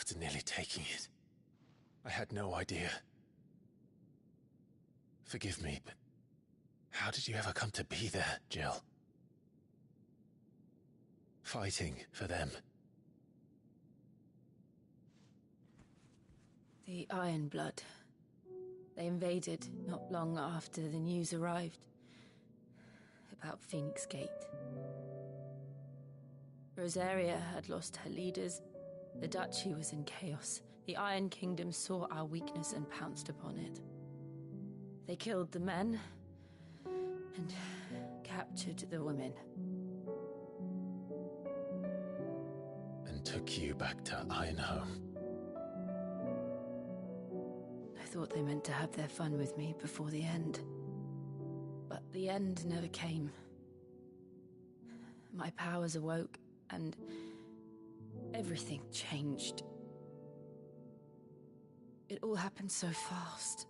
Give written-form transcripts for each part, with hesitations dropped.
after nearly taking it. I had no idea. Forgive me, but how did you ever come to be there, Jill? Fighting for them. The Ironblood. They invaded not long after the news arrived about Phoenix Gate. Rosaria had lost her leaders. The Duchy was in chaos. The Iron Kingdom saw our weakness and pounced upon it. They killed the men and captured the women. And took you back to Ironhome. I thought they meant to have their fun with me before the end. But the end never came. My powers awoke, and everything changed. It all happened so fast.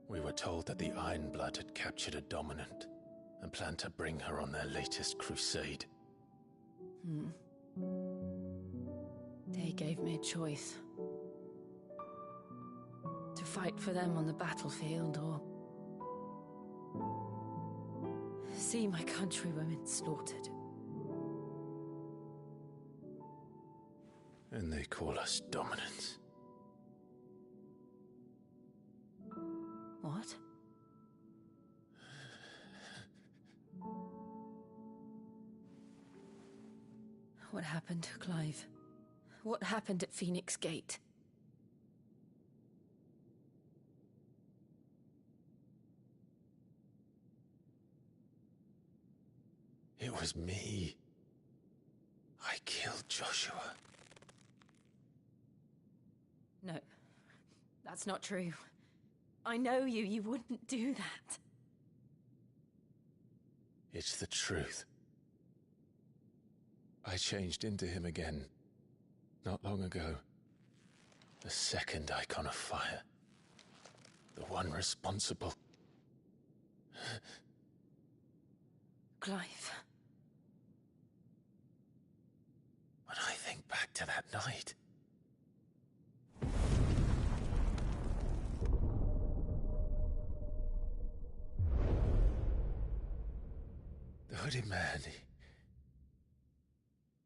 We were told that the Ironblood had captured a dominant and planned to bring her on their latest crusade. They gave me a choice. To fight for them on the battlefield, or see my countrywomen slaughtered. And they call us dominants. What? What happened, Clive? What happened at Phoenix Gate? It was me. I killed Joshua. No, that's not true. I know you. You wouldn't do that. It's the truth. I changed into him again, not long ago. The second icon of fire. The one responsible. Clive. When I think back to that night... The hooded man,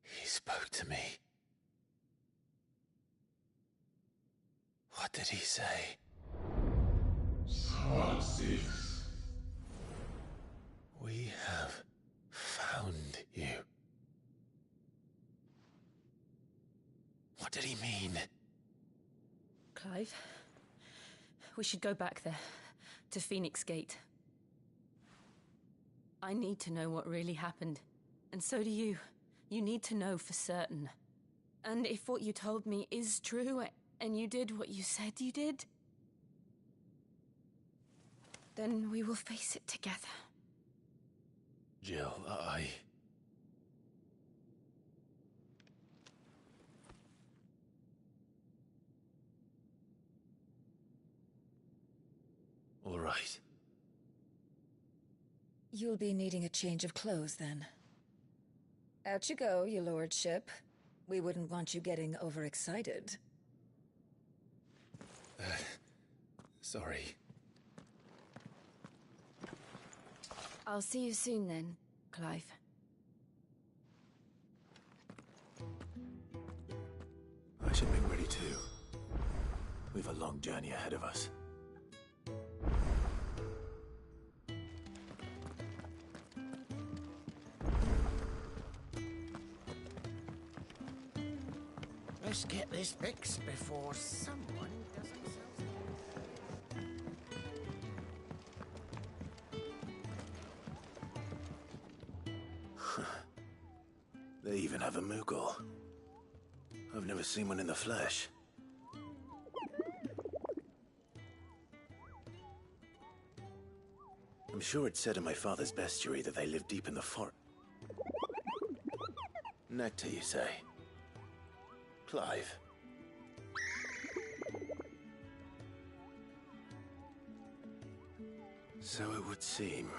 he spoke to me. What did he say? Psalm 6. We have found you. What did he mean? Clive, we should go back there, to Phoenix Gate. I need to know what really happened, and so do you. You need to know for certain. And if what you told me is true, and you did what you said you did, then we will face it together. Jill, All right. You'll be needing a change of clothes, then. Out you go, your lordship. We wouldn't want you getting overexcited. Sorry. I'll see you soon then, Clive. I should make ready too. We've a long journey ahead of us. Let's get this fixed before someone does themselves. They even have a Moogle. I've never seen one in the flesh. I'm sure it said in my father's bestiary that they live deep in the forest. Nectar, you say? Clive. So it would seem.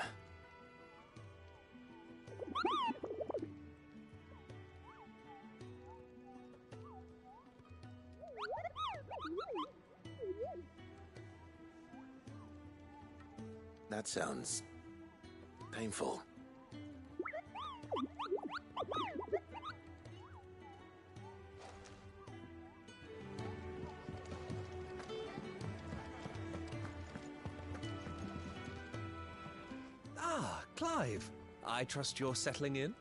That sounds painful. Ah, Clive. I trust you're settling in?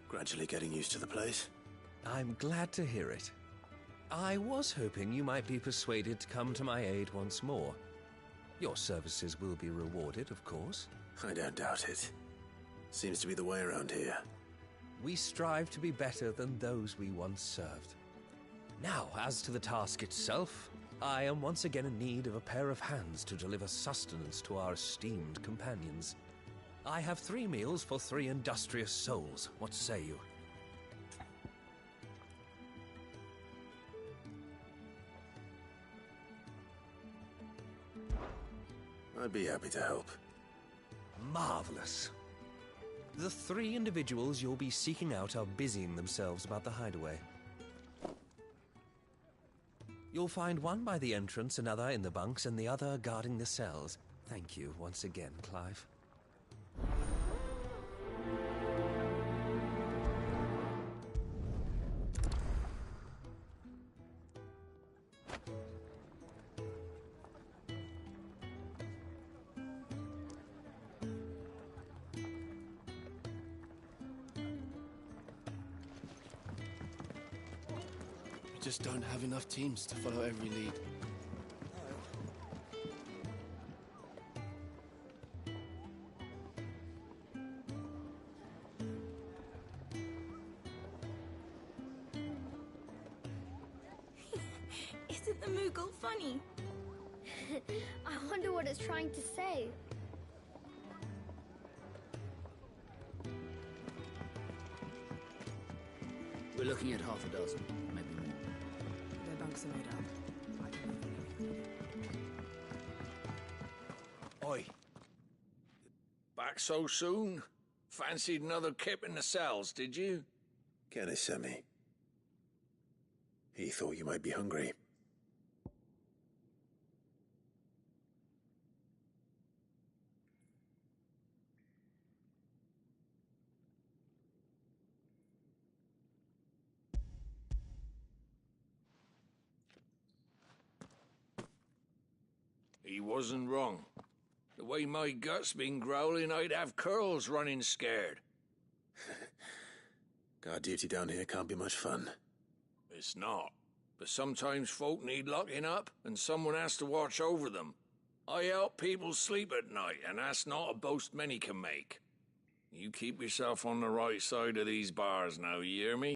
Gradually getting used to the place. I'm glad to hear it. I was hoping you might be persuaded to come to my aid once more. Your services will be rewarded, of course. I don't doubt it. Seems to be the way around here. We strive to be better than those we once served. Now, as to the task itself, I am once again in need of a pair of hands to deliver sustenance to our esteemed companions. I have 3 meals for 3 industrious souls. What say you? I'd be happy to help. Marvelous. The 3 individuals you'll be seeking out are busying themselves about the hideaway. You'll find one by the entrance, another in the bunks, and the other guarding the cells. Thank you once again, Clive. We just don't have enough teams to follow every lead. Isn't the Moogle funny? I wonder what it's trying to say. We're looking at half a dozen, maybe more. Their bunks are made up. Oi. Back so soon? Fancied another kip in the cells, did you? Kenny sent me. He thought you might be hungry. He wasn't wrong. The way my gut's been growling, I'd have curls running scared. Guard duty down here can't be much fun. It's not. But sometimes folk need locking up, and someone has to watch over them. I help people sleep at night, and that's not a boast many can make. You keep yourself on the right side of these bars now, you hear me?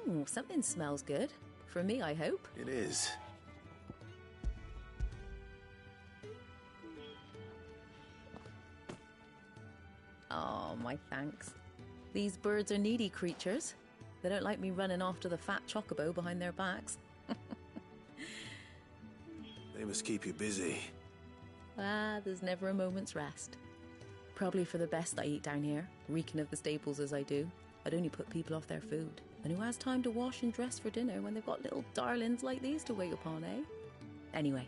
Ooh, something smells good. For me, I hope. It is. Oh, my thanks. These birds are needy creatures. They don't like me running after the fat chocobo behind their backs. They must keep you busy. Ah, there's never a moment's rest. Probably for the best I eat down here, reeking of the stables as I do. I'd only put people off their food. And who has time to wash and dress for dinner when they've got little darlings like these to wait upon, eh? Anyway.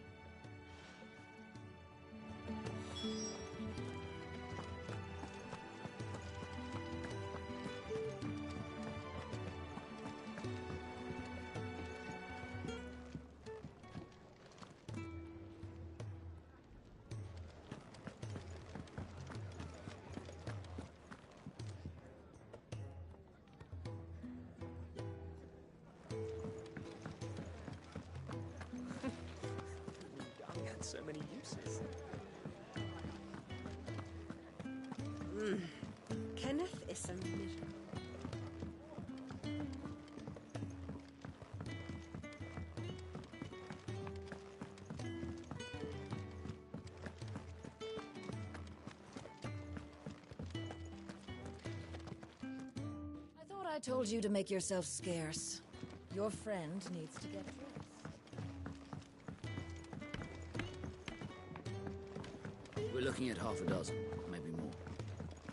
So many uses. Kenneth is a miserable. I thought I told you to make yourself scarce. Your friend needs to get dressed. We're looking at half a dozen, maybe more.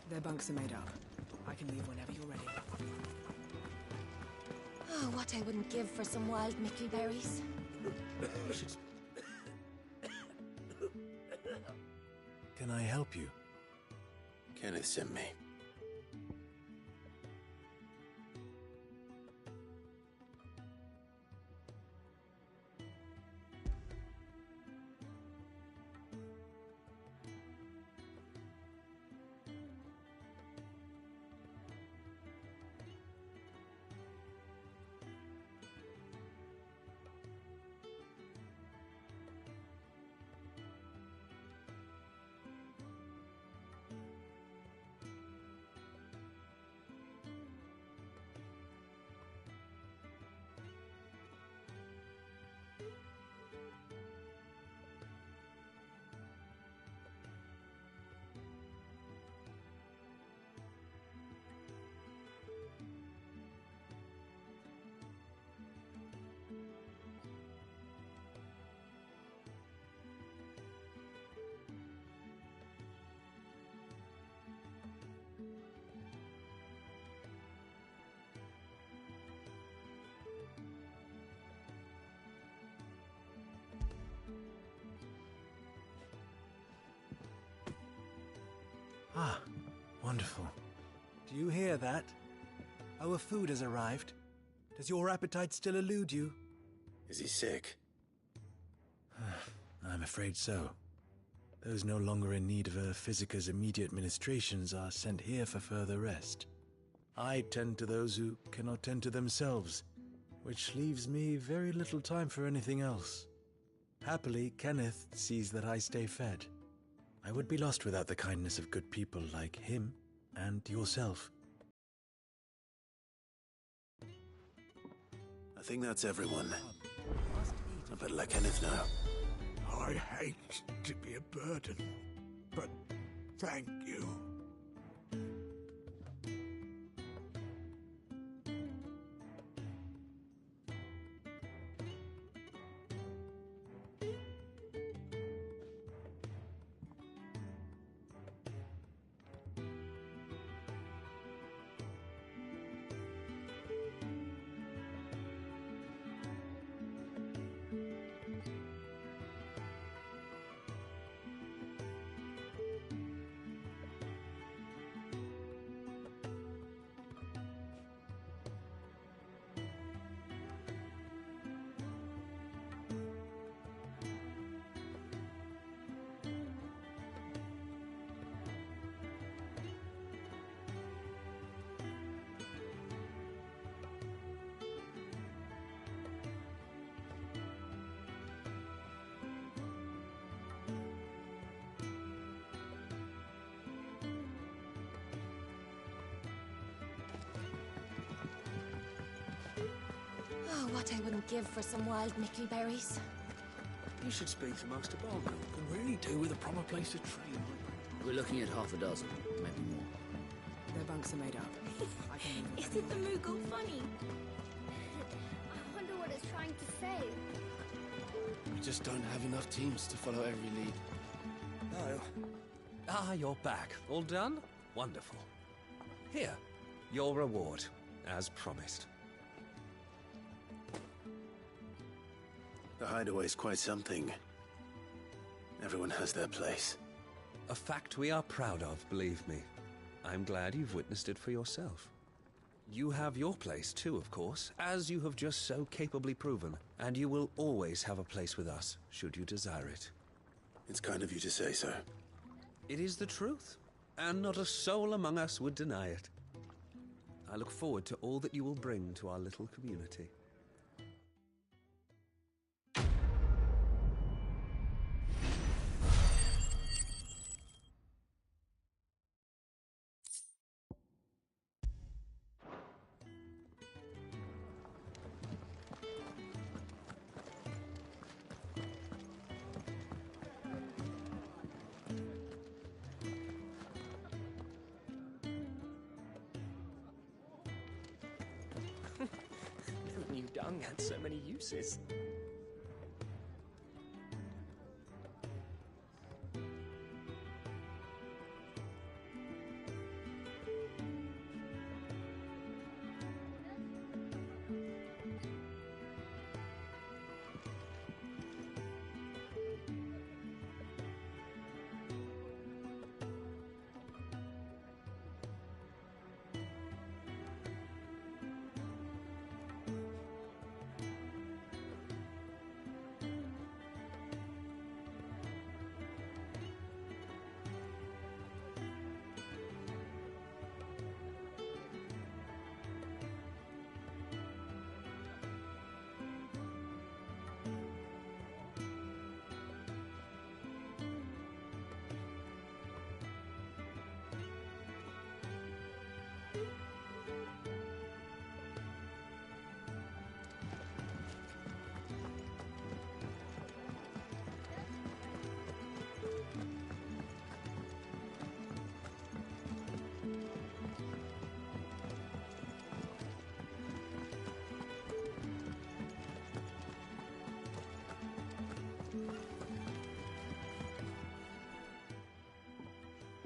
Their bunks are made up. I can leave whenever you're ready. Oh, what I wouldn't give for some wild Mickey berries. Can I help you? Kenneth sent me. Ah, wonderful. Do you hear that? Our food has arrived. Does your appetite still elude you? Is he sick? I'm afraid so. Those no longer in need of Physicia's immediate ministrations are sent here for further rest. I tend to those who cannot tend to themselves, which leaves me very little time for anything else. Happily, Kenneth sees that I stay fed. I would be lost without the kindness of good people like him and yourself. I think that's everyone. I better let Kenneth know. I hate to be a burden, but thank you. Oh, what I wouldn't give for some wild Mickey berries. You should speak to Master Barlow. Can really do with a proper place to train. We're looking at half a dozen, maybe more. Their bunks are made up. I can leave whenever Isn't the Moogle funny? I wonder what it's trying to say. We just don't have enough teams to follow every lead. Oh. Ah, you're back. All done? Wonderful. Here, your reward, as promised. The hideaway's quite something. Everyone has their place. A fact we are proud of, believe me. I'm glad you've witnessed it for yourself. You have your place too, of course, as you have just so capably proven, and you will always have a place with us, should you desire it. It's kind of you to say so. It is the truth, and not a soul among us would deny it. I look forward to all that you will bring to our little community. Never knew dung had so many uses.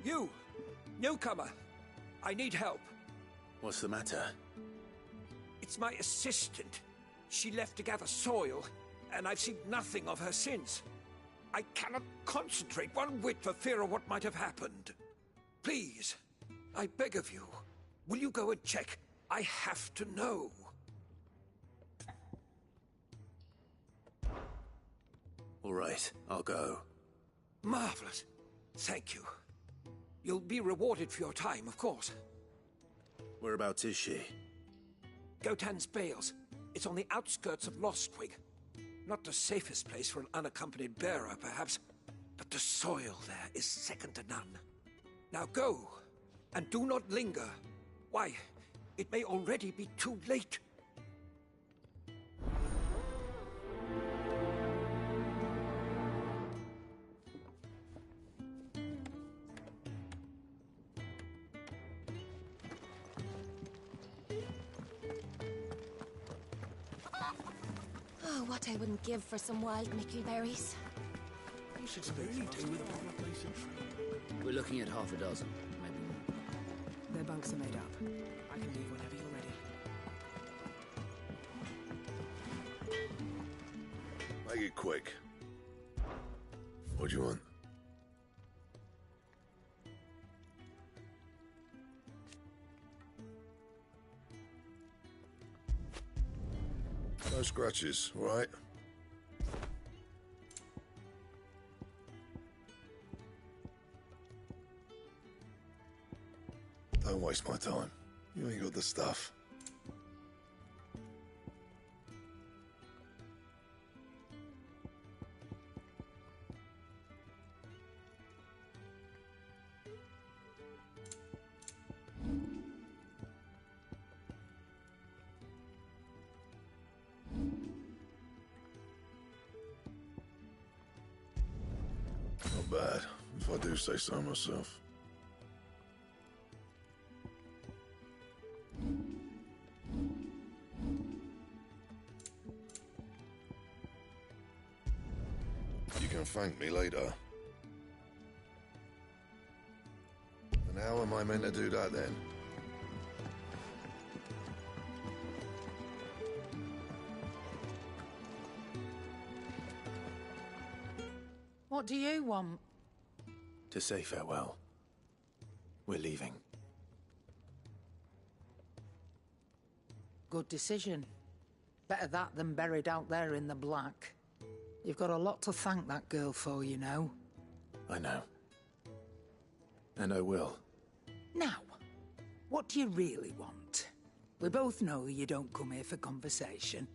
You! Newcomer! I need help. What's the matter? It's my assistant. She left to gather soil, and I've seen nothing of her since. I cannot concentrate one whit for fear of what might have happened. Please, I beg of you, will you go and check? I have to know. All right, I'll go. Marvelous. Thank you. You'll be rewarded for your time, of course. Whereabouts is she? Gotan's Bales. It's on the outskirts of Lostwig. Not the safest place for an unaccompanied bearer, perhaps, but the soil there is second to none. Now go, and do not linger. Why, it may already be too late. Oh, what I wouldn't give for some wild Mickey berries. You should really do with a proper place of trade. We're looking at half a dozen, maybe more. Their bunks are made up. I can leave whenever you're ready. Make it quick. What do you want? No scratches, all right? Don't waste my time. You ain't got the stuff. Not bad, if I do say so myself. You can thank me later. And how am I meant to do that then? What do you want? To say farewell. We're leaving. Good decision. Better that than buried out there in the black. You've got a lot to thank that girl for, you know. I know. And I will. Now, what do you really want? We both know you don't come here for conversation.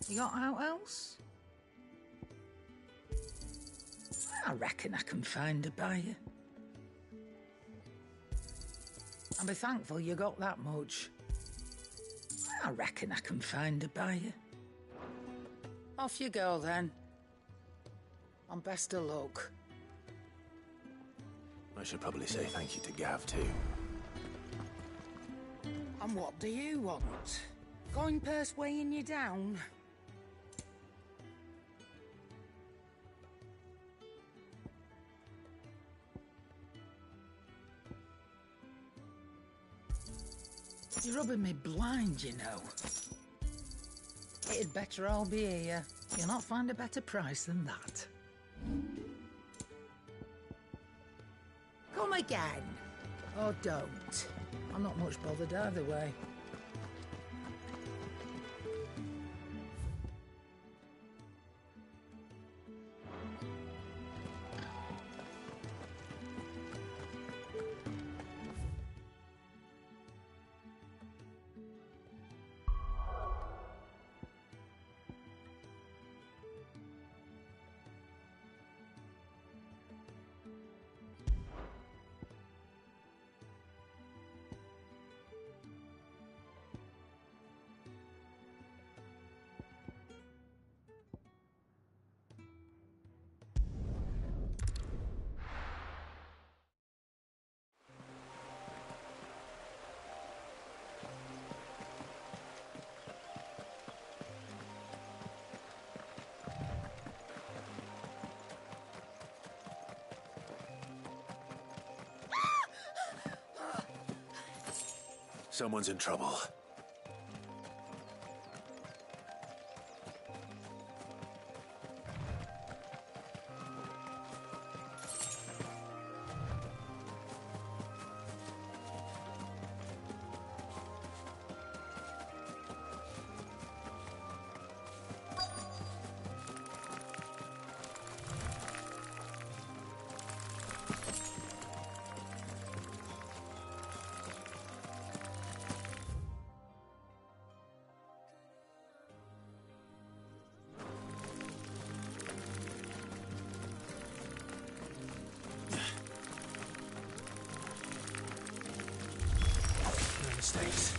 You got out else? I reckon I can find a buyer. I'll be thankful you got that much. I reckon I can find a buyer. Off you go then. And best of luck. I should probably say thank you to Gav too. And what do you want? Coin purse weighing you down? You're rubbing me blind, you know. It'd better all be here. You'll not find a better price than that. Come again. Or don't. I'm not much bothered either way. Someone's in trouble. Mistakes.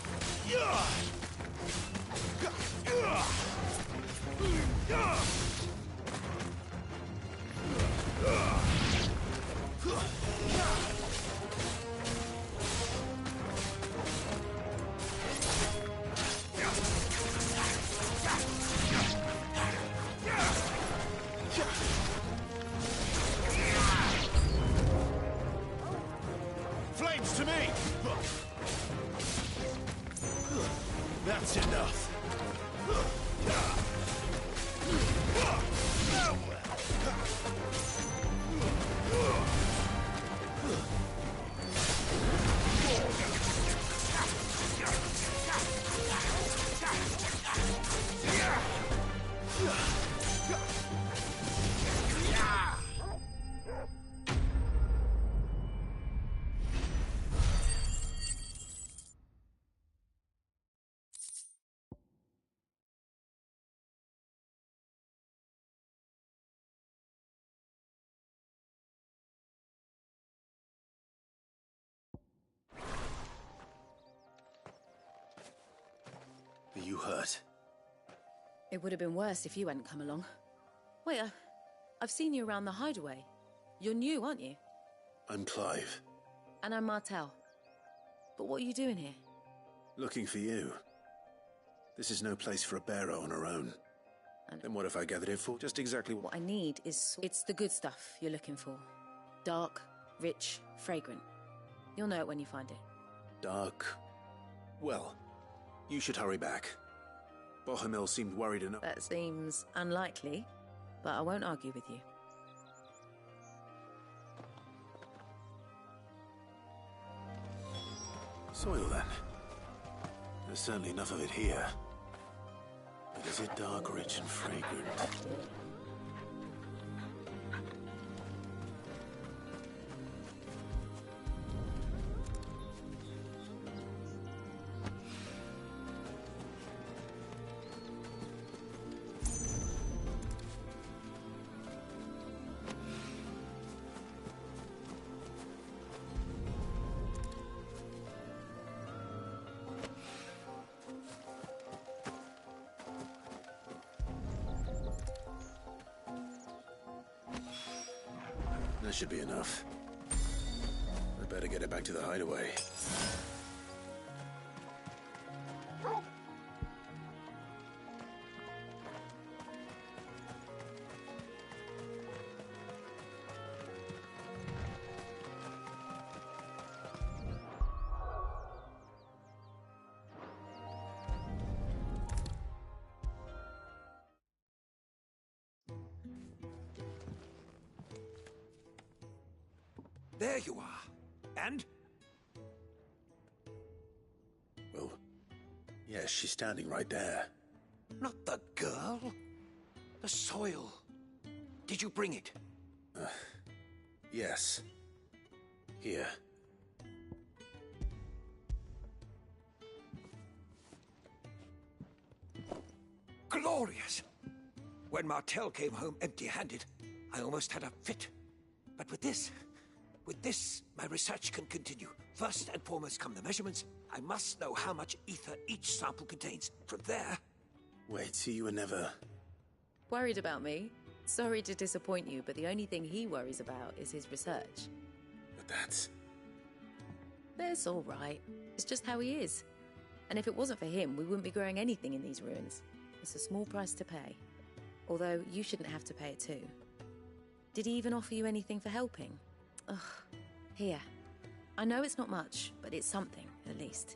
Flames to me! That's enough. you hurt? It would have been worse if you hadn't come along. Wait, I've seen you around the hideaway. You're new, aren't you? I'm Clive. And I'm Martel. But what are you doing here? Looking for you. This is no place for a bearer on her own. Then what if I gathered it for just exactly what I need is... It's the good stuff you're looking for. Dark, rich, fragrant. You'll know it when you find it. Dark. Well, you should hurry back. Bohemil seemed worried enough. That seems unlikely, but I won't argue with you. Soil, then. There's certainly enough of it here. But is it dark, rich, and fragrant? That should be enough. I'd better get it back to the hideaway. There you are. And? Well, yes, she's standing right there. Not the girl. The soil. Did you bring it? Yes. Here. Glorious! When Martel came home empty-handed, I almost had a fit. But with this, my research can continue. First and foremost come the measurements. I must know how much ether each sample contains. From there... Wait, so you were never... Worried about me? Sorry to disappoint you, but the only thing he worries about is his research. But that's... That's all right. It's just how he is. And if it wasn't for him, we wouldn't be growing anything in these ruins. It's a small price to pay. Although, you shouldn't have to pay it too. Did he even offer you anything for helping? Ugh. Here. I know it's not much, but it's something, at least.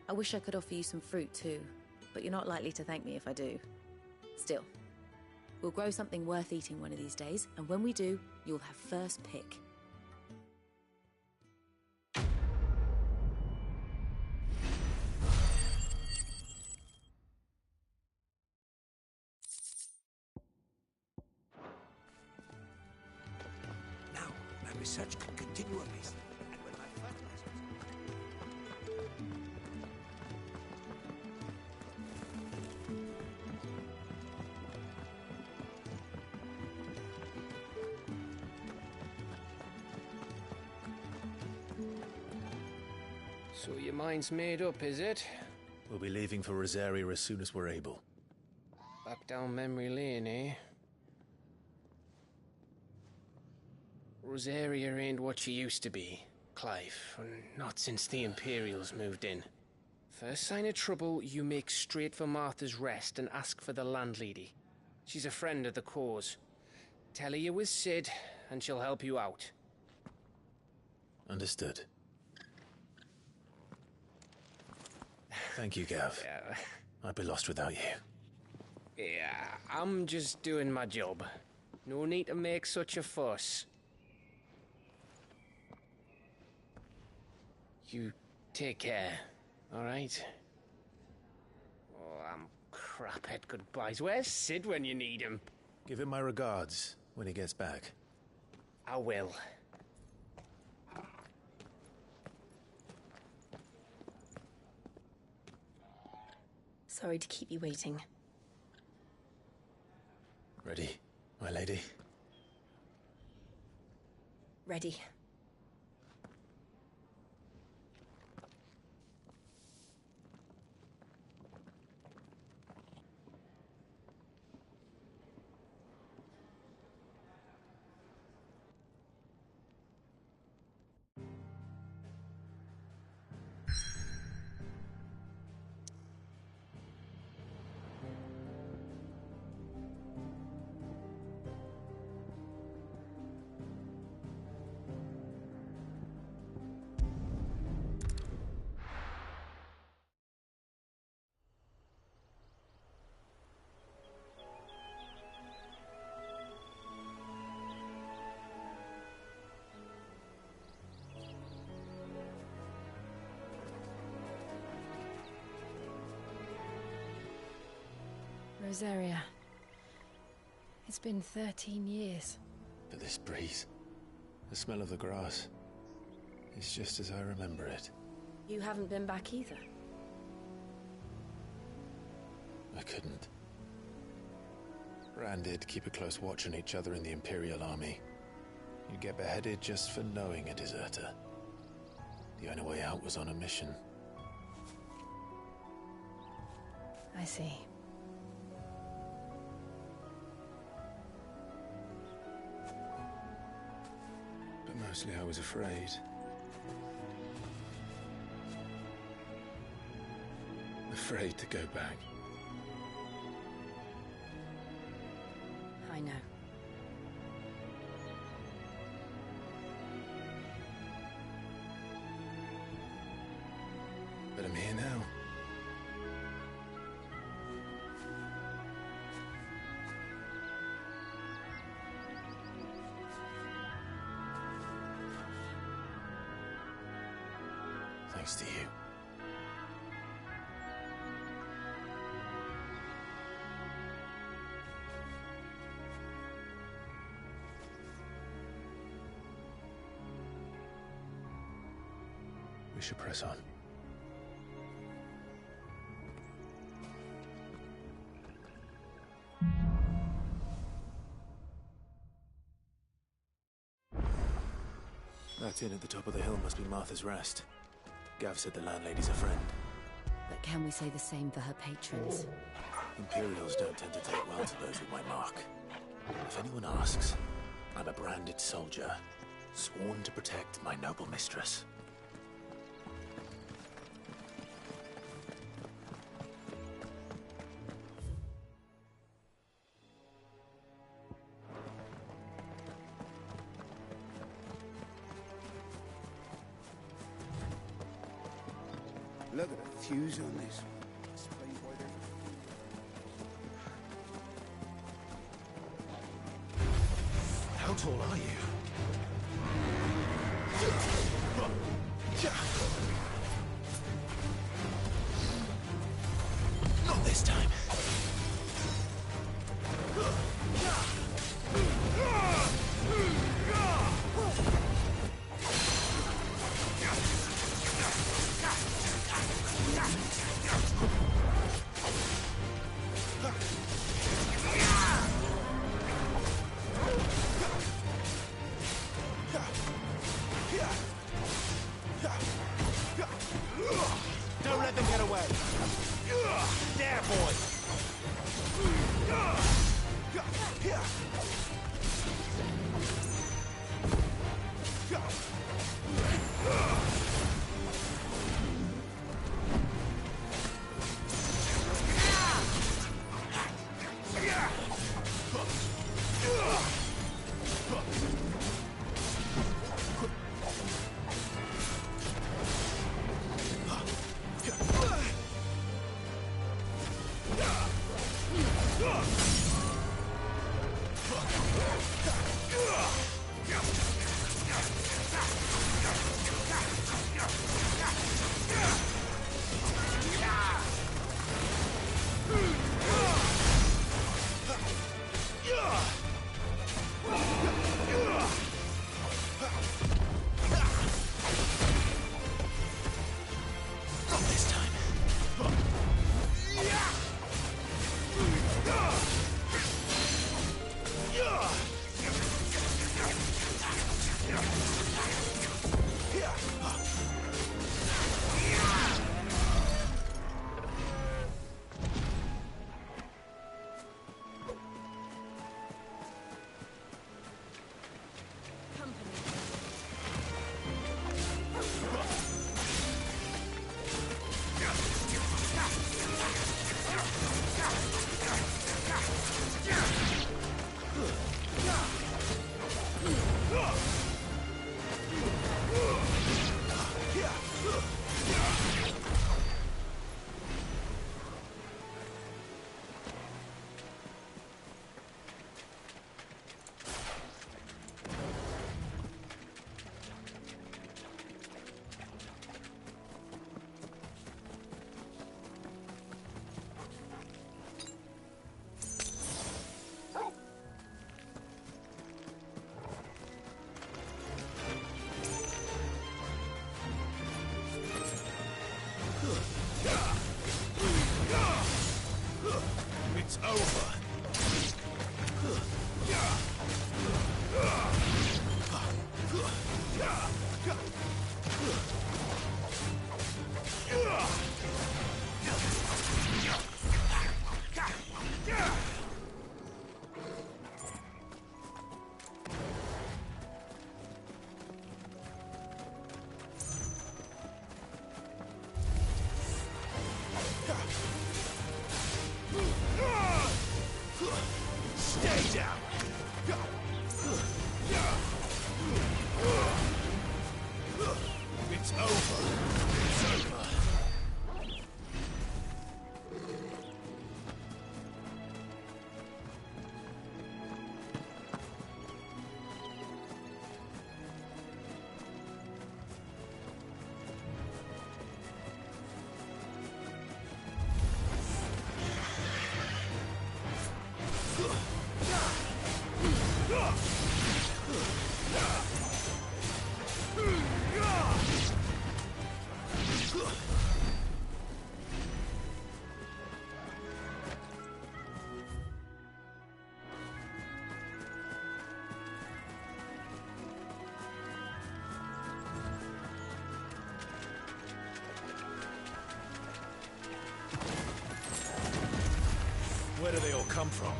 I wish I could offer you some fruit too, but you're not likely to thank me if I do. Still, we'll grow something worth eating one of these days, and when we do, you'll have first pick. Research can continue apace, and when my fertilizers... So your mind's made up, is it? We'll be leaving for Rosaria as soon as we're able. Back down memory lane, eh? Rosaria ain't what she used to be, Clive. Not since the Imperials moved in. First sign of trouble, you make straight for Martha's Rest and ask for the landlady. She's a friend of the cause. Tell her you was Sid, and she'll help you out. Understood. Thank you, Gav. Yeah. I'd be lost without you. Yeah, I'm just doing my job. No need to make such a fuss. You take care, all right? Oh, I'm crap at goodbyes. Where's Sid when you need him? Give him my regards when he gets back. I will. Sorry to keep you waiting. Ready, my lady? Ready. Rosaria. It's been 13 years. But this breeze, the smell of the grass, it's just as I remember it. You haven't been back either. I couldn't. Rand did keep a close watch on each other in the Imperial Army. You'd get beheaded just for knowing a deserter. The only way out was on a mission. I see. But mostly I was afraid. Afraid to go back. I know. But I'm here now. Thanks to you. We should press on. That inn at the top of the hill must be Martha's Rest. Gav said the landlady's a friend. But can we say the same for her patrons? Imperials don't tend to take well to those with my mark. If anyone asks, I'm a branded soldier, sworn to protect my noble mistress. Look at the fuse on this. How tall are you? Not this time. Don't let them get away. There, boy. over. Stay down. It's over. It's over. Where do they all come from?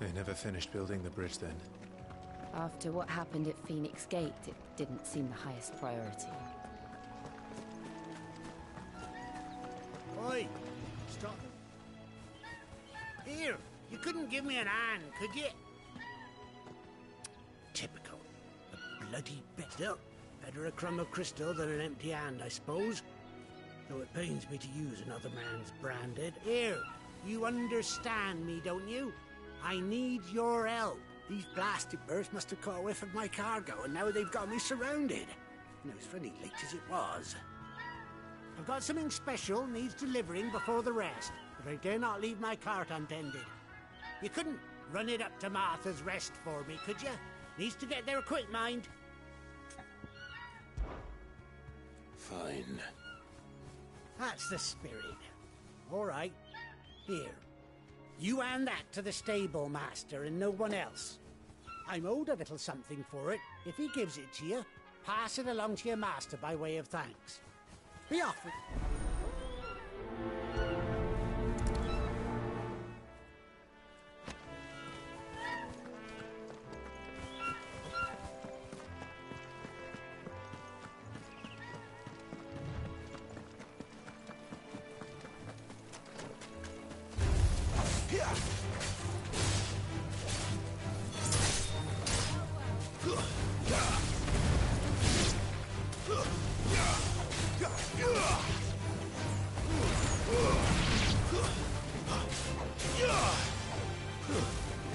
They never finished building the bridge then. After what happened at Phoenix Gate, it didn't seem the highest priority. Oi! Stop. Here, you couldn't give me an hand, could you? Typical. A bloody better. Better a crumb of crystal than an empty hand, I suppose. Though it pains me to use another man's branded. Here, you understand me, don't you? I need your help. These blasted birds must have caught a whiff of my cargo, and now they've got me surrounded. And it was funny late as it was. I've got something special needs delivering before the rest, but I dare not leave my cart untended. You couldn't run it up to Martha's Rest for me, could you? Needs to get there quick, mind. Fine. That's the spirit. All right. Here. You hand that to the stable master and no one else. I'm owed a little something for it. If he gives it to you, pass it along to your master by way of thanks. Be off with...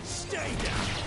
Stay down!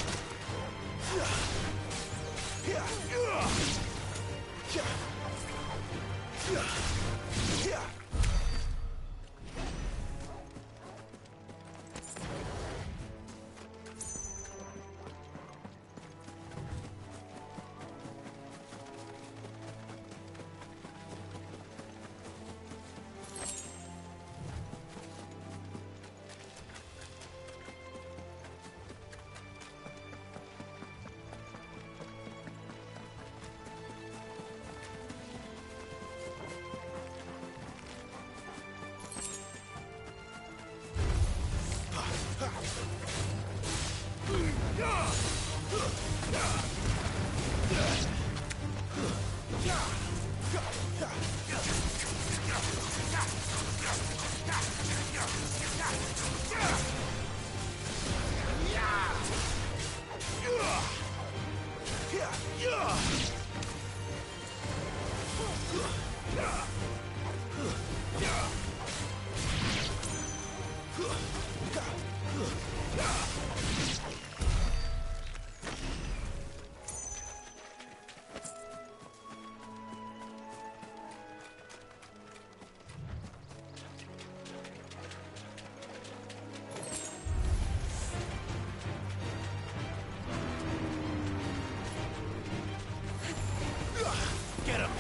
Get him!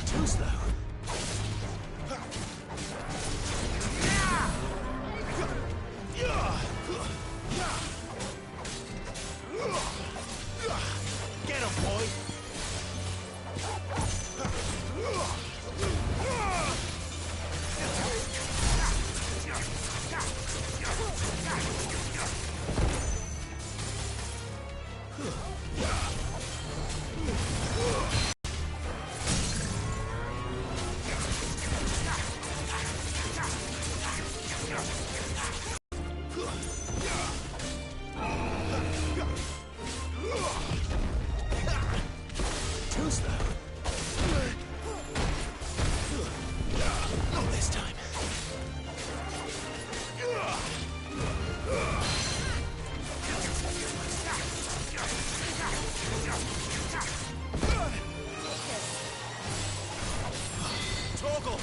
Too slow. Get him, boy! Too slow. Not this time. Torgal!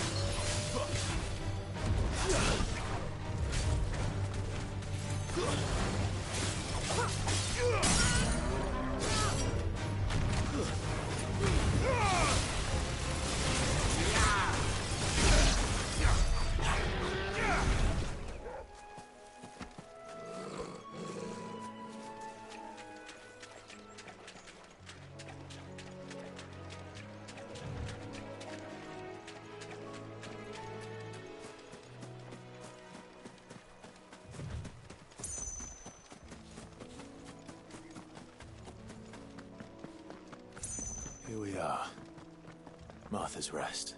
Here we are. Martha's Rest.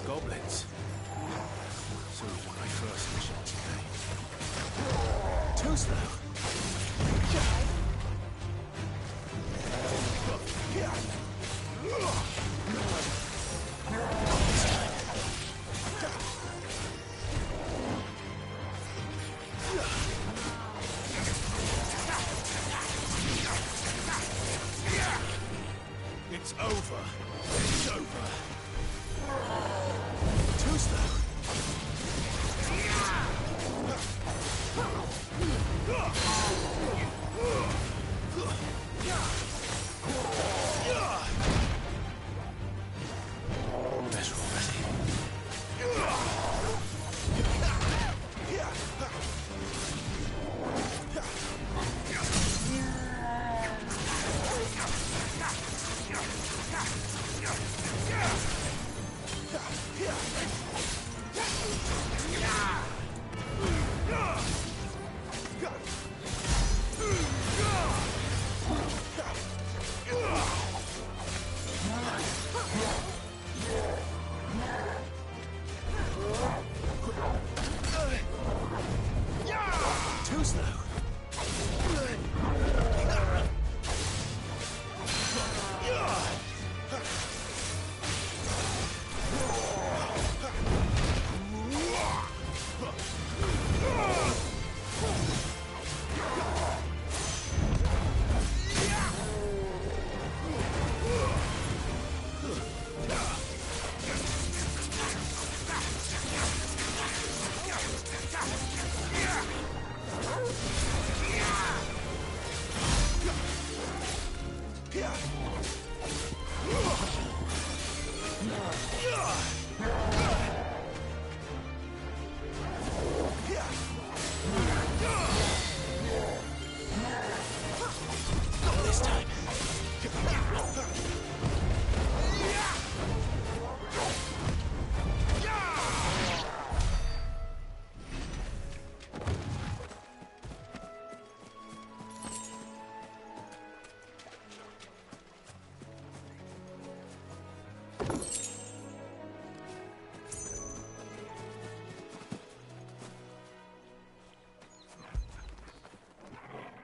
Goblins. So was my first mission today. Too slow. It's over. It's over. Too slow. Too slow.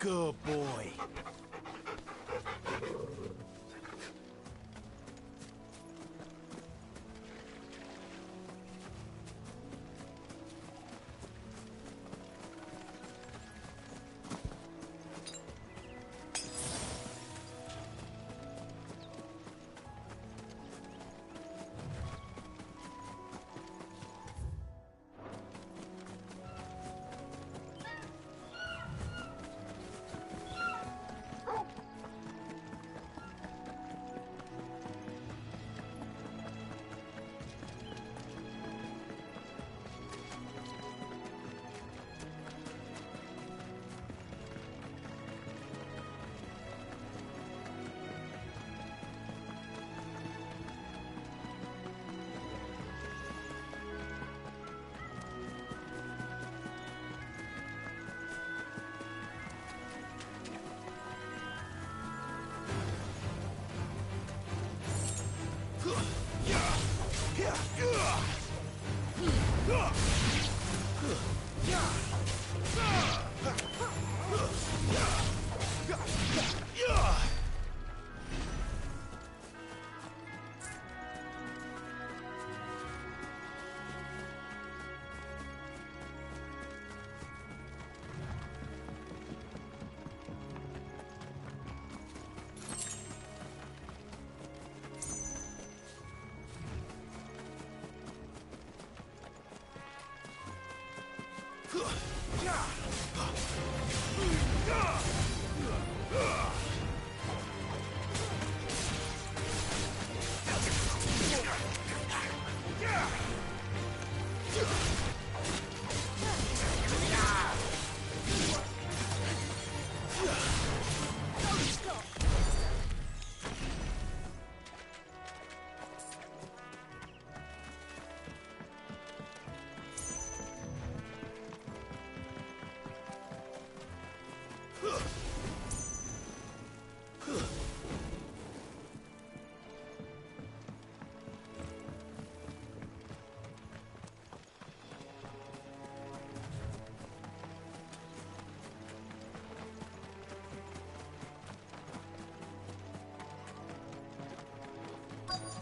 Good boy.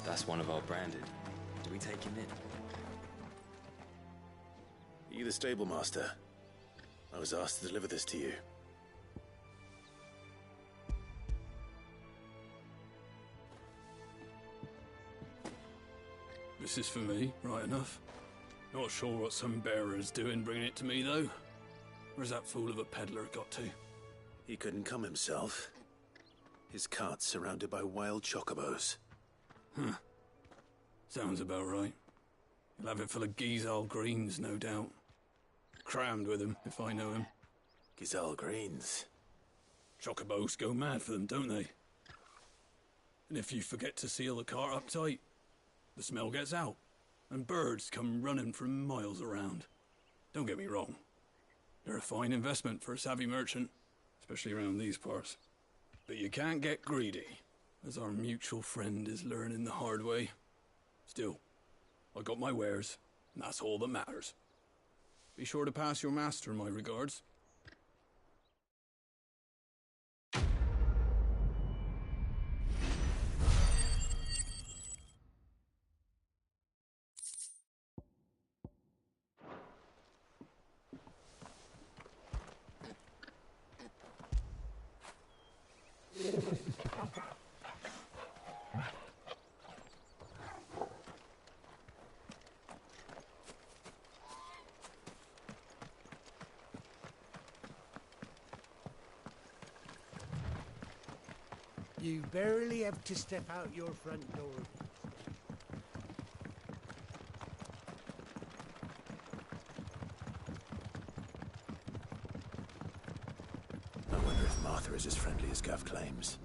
That's one of our branded. Do we take him in? Are you the stable master? I was asked to deliver this to you. This is for me, right enough. Not sure what some bearer's doing bringing it to me, though. Where's that fool of a peddler got to? He couldn't come himself. His cart's surrounded by wild chocobos. Huh. Sounds about right. He'll have it full of Gizal greens, no doubt. Crammed with them, if I know him. Gizal greens? Chocobos go mad for them, don't they? And if you forget to seal the cart up tight, the smell gets out. and birds come running from miles around. Don't get me wrong. They're a fine investment for a savvy merchant, especially around these parts. But you can't get greedy, as our mutual friend is learning the hard way. Still, I got my wares, and that's all that matters. Be sure to pass your master my regards. You barely have to step out your front door. I wonder if Martha is as friendly as Gav claims.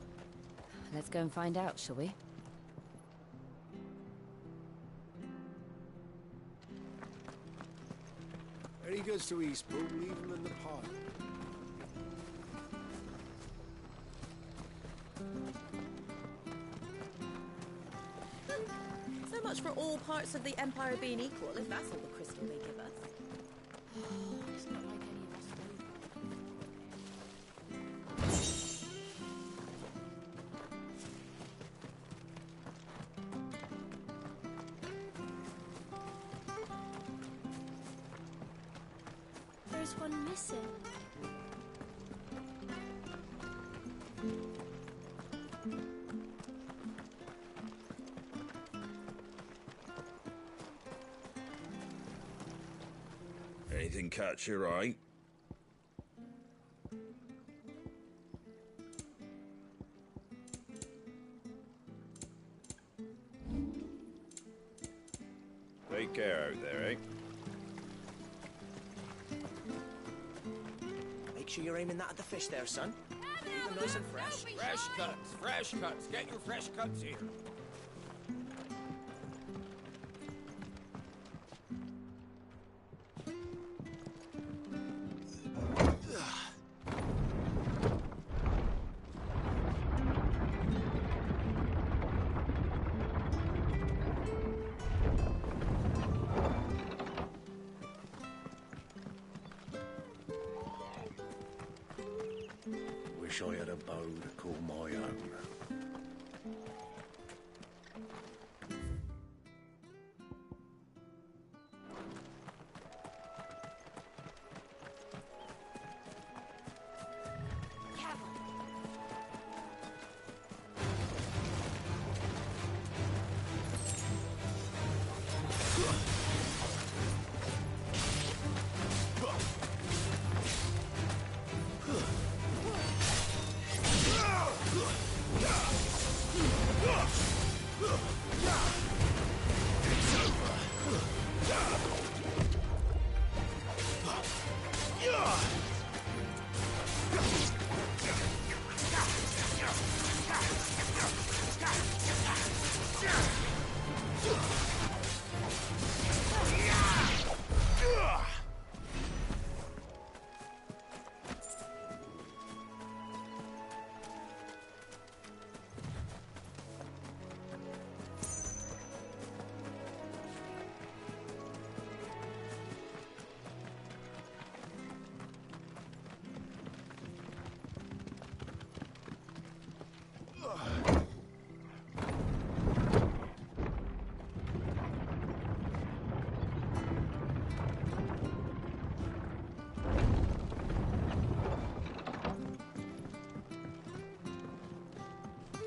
Let's go and find out, shall we? When he goes to Eastbourne, leave him in the pod. So much for all parts of the Empire being equal, if that's all the crystal they give us. It's not like any of us do. There's one missing. Anything catch your eye? Take care out there, eh? Make sure you're aiming that at the fish there, son. Keep them nice and fresh. Fresh cuts, fresh cuts. Get your fresh cuts here. Wish I had a bow to call my own.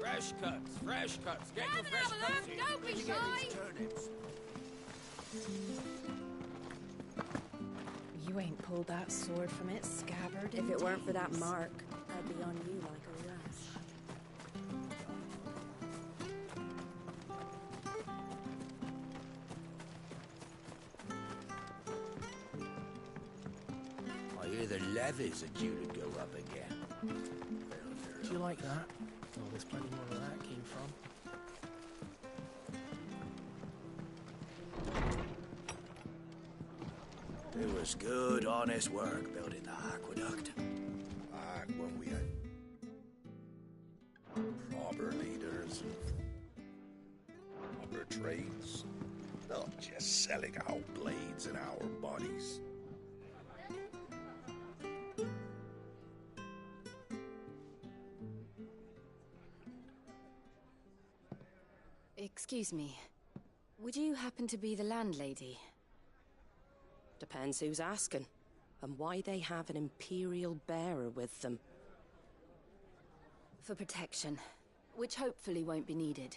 Fresh cuts, fresh cuts. Get your fresh cuts here. Don't be Where'd you get shy. these turnips? You ain't pulled that sword from its scabbard. If it weren't for that mark, I'd be on you like a lass. I hear the levies are due to go up again. Do you like that? Oh, there's plenty more where that came from. It was good, honest work building the aqueduct. Back when we had proper leaders, proper trades, not just selling our blades and our bodies. Excuse me. Would you happen to be the landlady? Depends who's asking, and why they have an Imperial bearer with them. For protection, which hopefully won't be needed.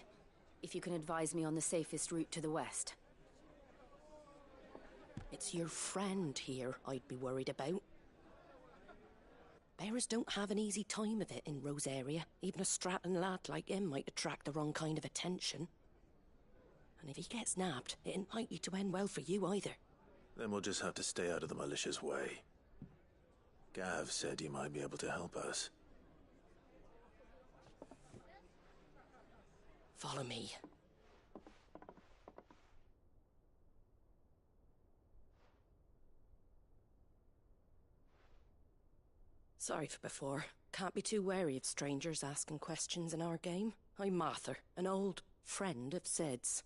If you can advise me on the safest route to the west. It's your friend here I'd be worried about. Bearers don't have an easy time of it in Rosaria. Even a Stratton lad like him might attract the wrong kind of attention. And if he gets nabbed, it ain't likely to end well for you either. Then we'll just have to stay out of the malicious way. Gav said you might be able to help us. Follow me. Sorry for before. Can't be too wary of strangers asking questions in our game. I'm Martha, an old friend of Sid's.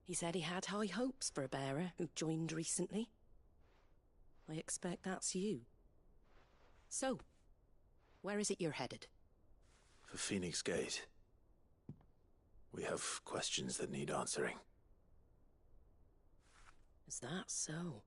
He said he had high hopes for a bearer who joined recently. I expect that's you. So, where is it you're headed? For Phoenix Gate. We have questions that need answering. Is that so?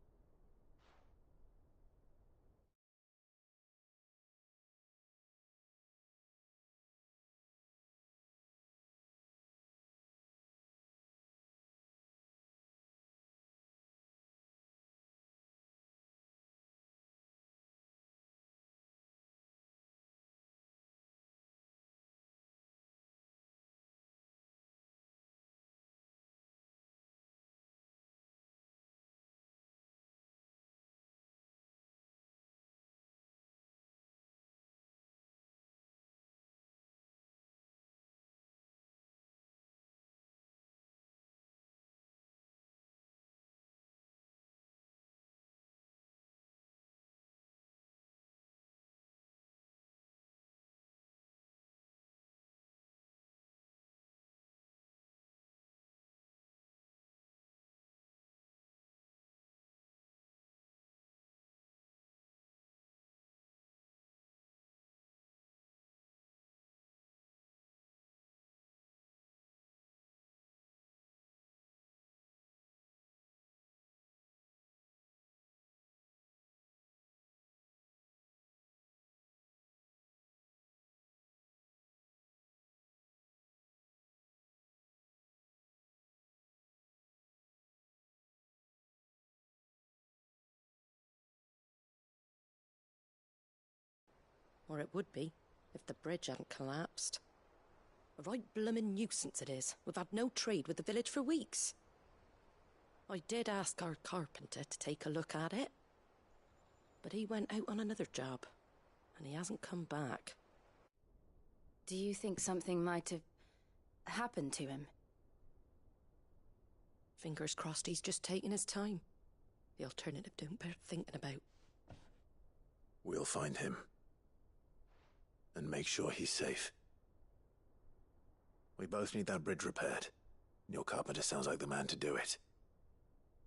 Or it would be, if the bridge hadn't collapsed. A right bloomin' nuisance it is. We've had no trade with the village for weeks. I did ask our carpenter to take a look at it, but he went out on another job, and he hasn't come back. Do you think something might have happened to him? Fingers crossed he's just taking his time. The alternative don't bear thinking about. We'll find him. And make sure he's safe. We both need that bridge repaired. Your carpenter sounds like the man to do it.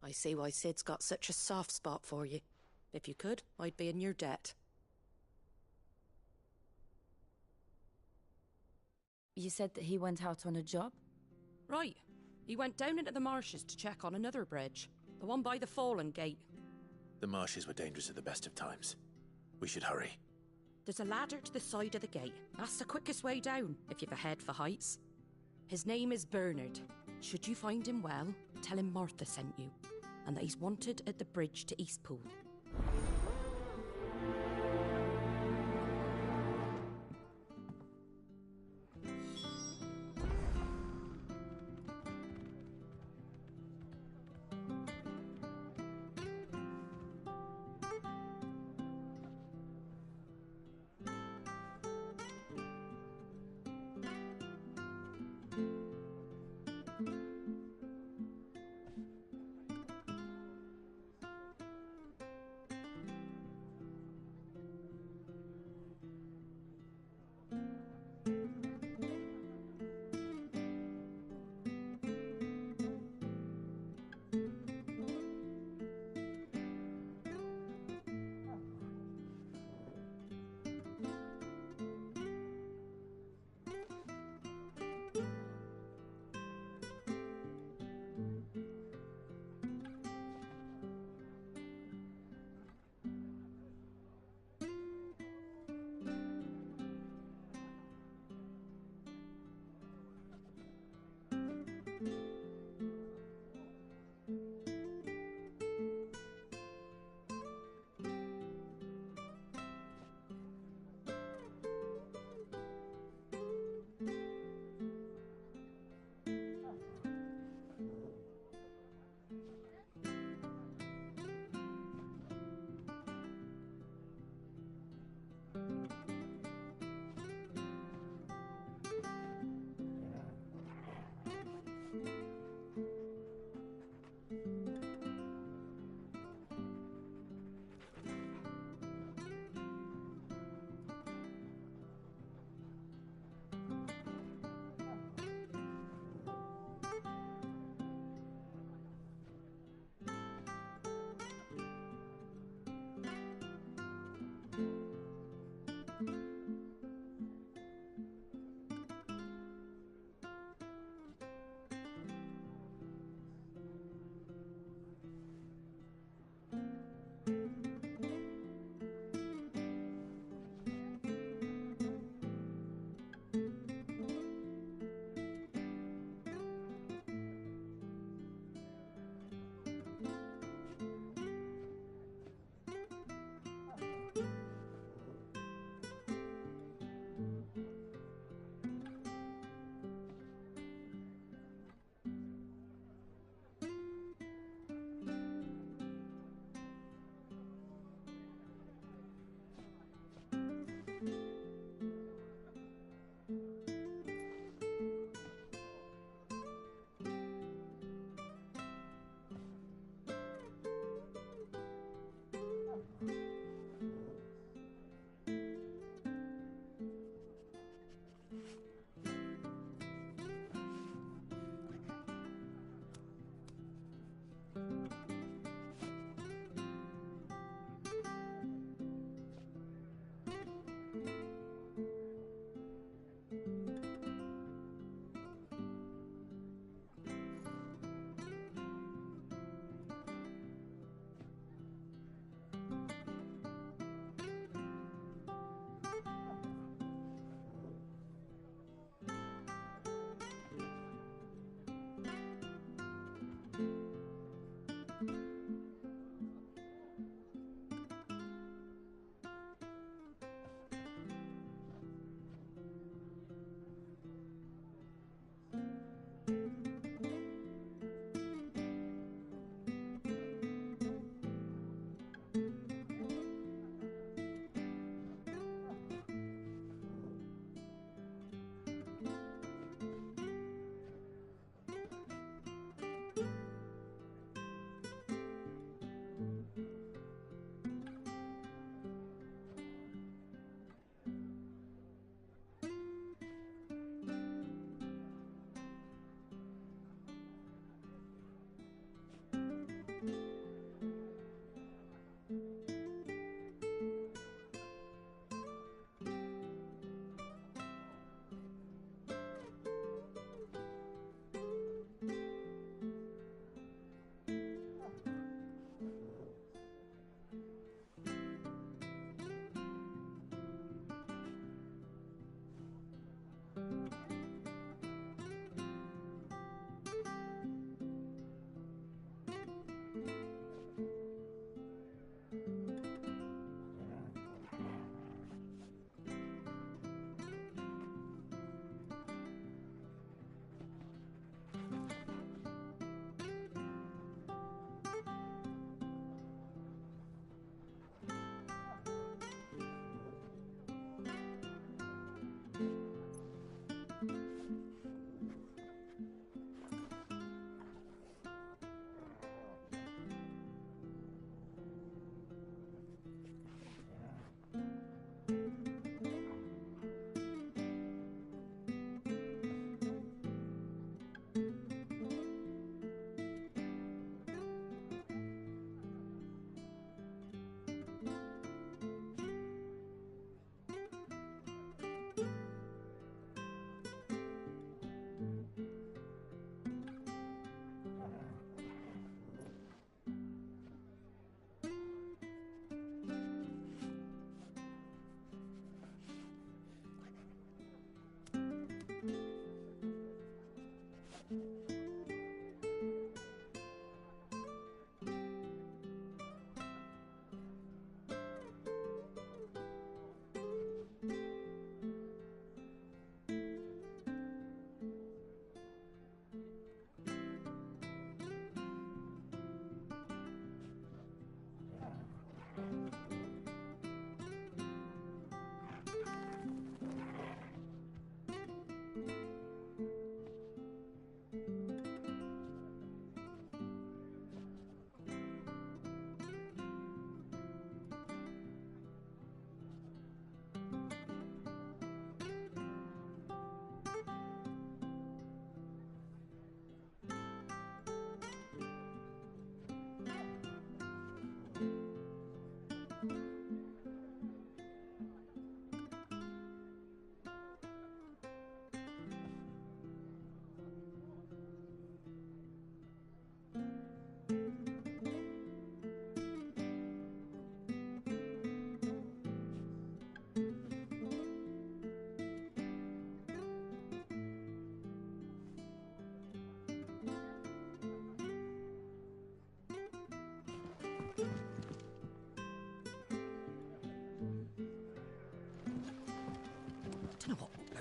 I see why Sid's got such a soft spot for you. If you could, I'd be in your debt. You said that he went out on a job? Right. He went down into the marshes to check on another bridge. The one by the Fallen Gate. The marshes were dangerous at the best of times. We should hurry. There's a ladder to the side of the gate. That's the quickest way down, if you've a head for heights. His name is Bernard. Should you find him well, tell him Martha sent you, and that he's wanted at the bridge to Eastpool.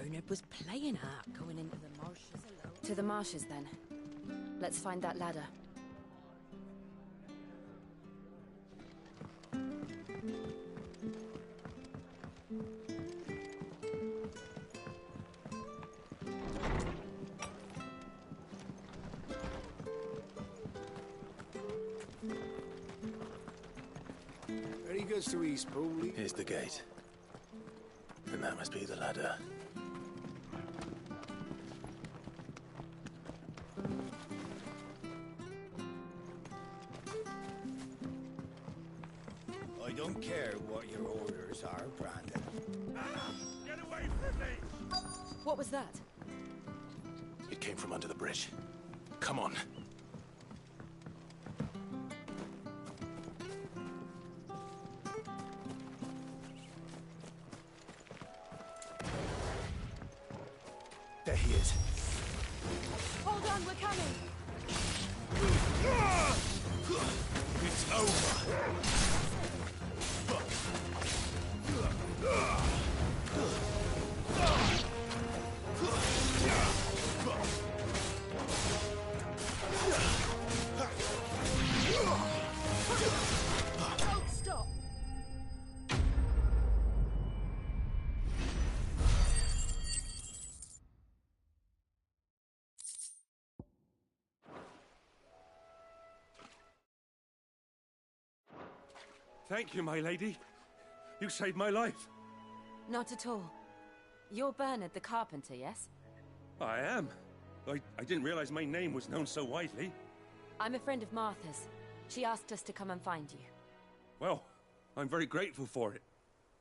Bernard was playing at, going into the marshes alone. To the marshes, then. Let's find that ladder. Ready goes to Eastpool. Here's the gate. And that must be the ladder. I don't care what your orders are, Brandon. Get away from me! What was that? It came from under the bridge. Come on. There he is. Hold on, we're coming! It's over. Don't stop! Thank you, my lady. You saved my life. Not at all. You're Bernard the carpenter, yes? I am. I didn't realize my name was known so widely. I'm a friend of Martha's. She asked us to come and find you. Well, I'm very grateful for it.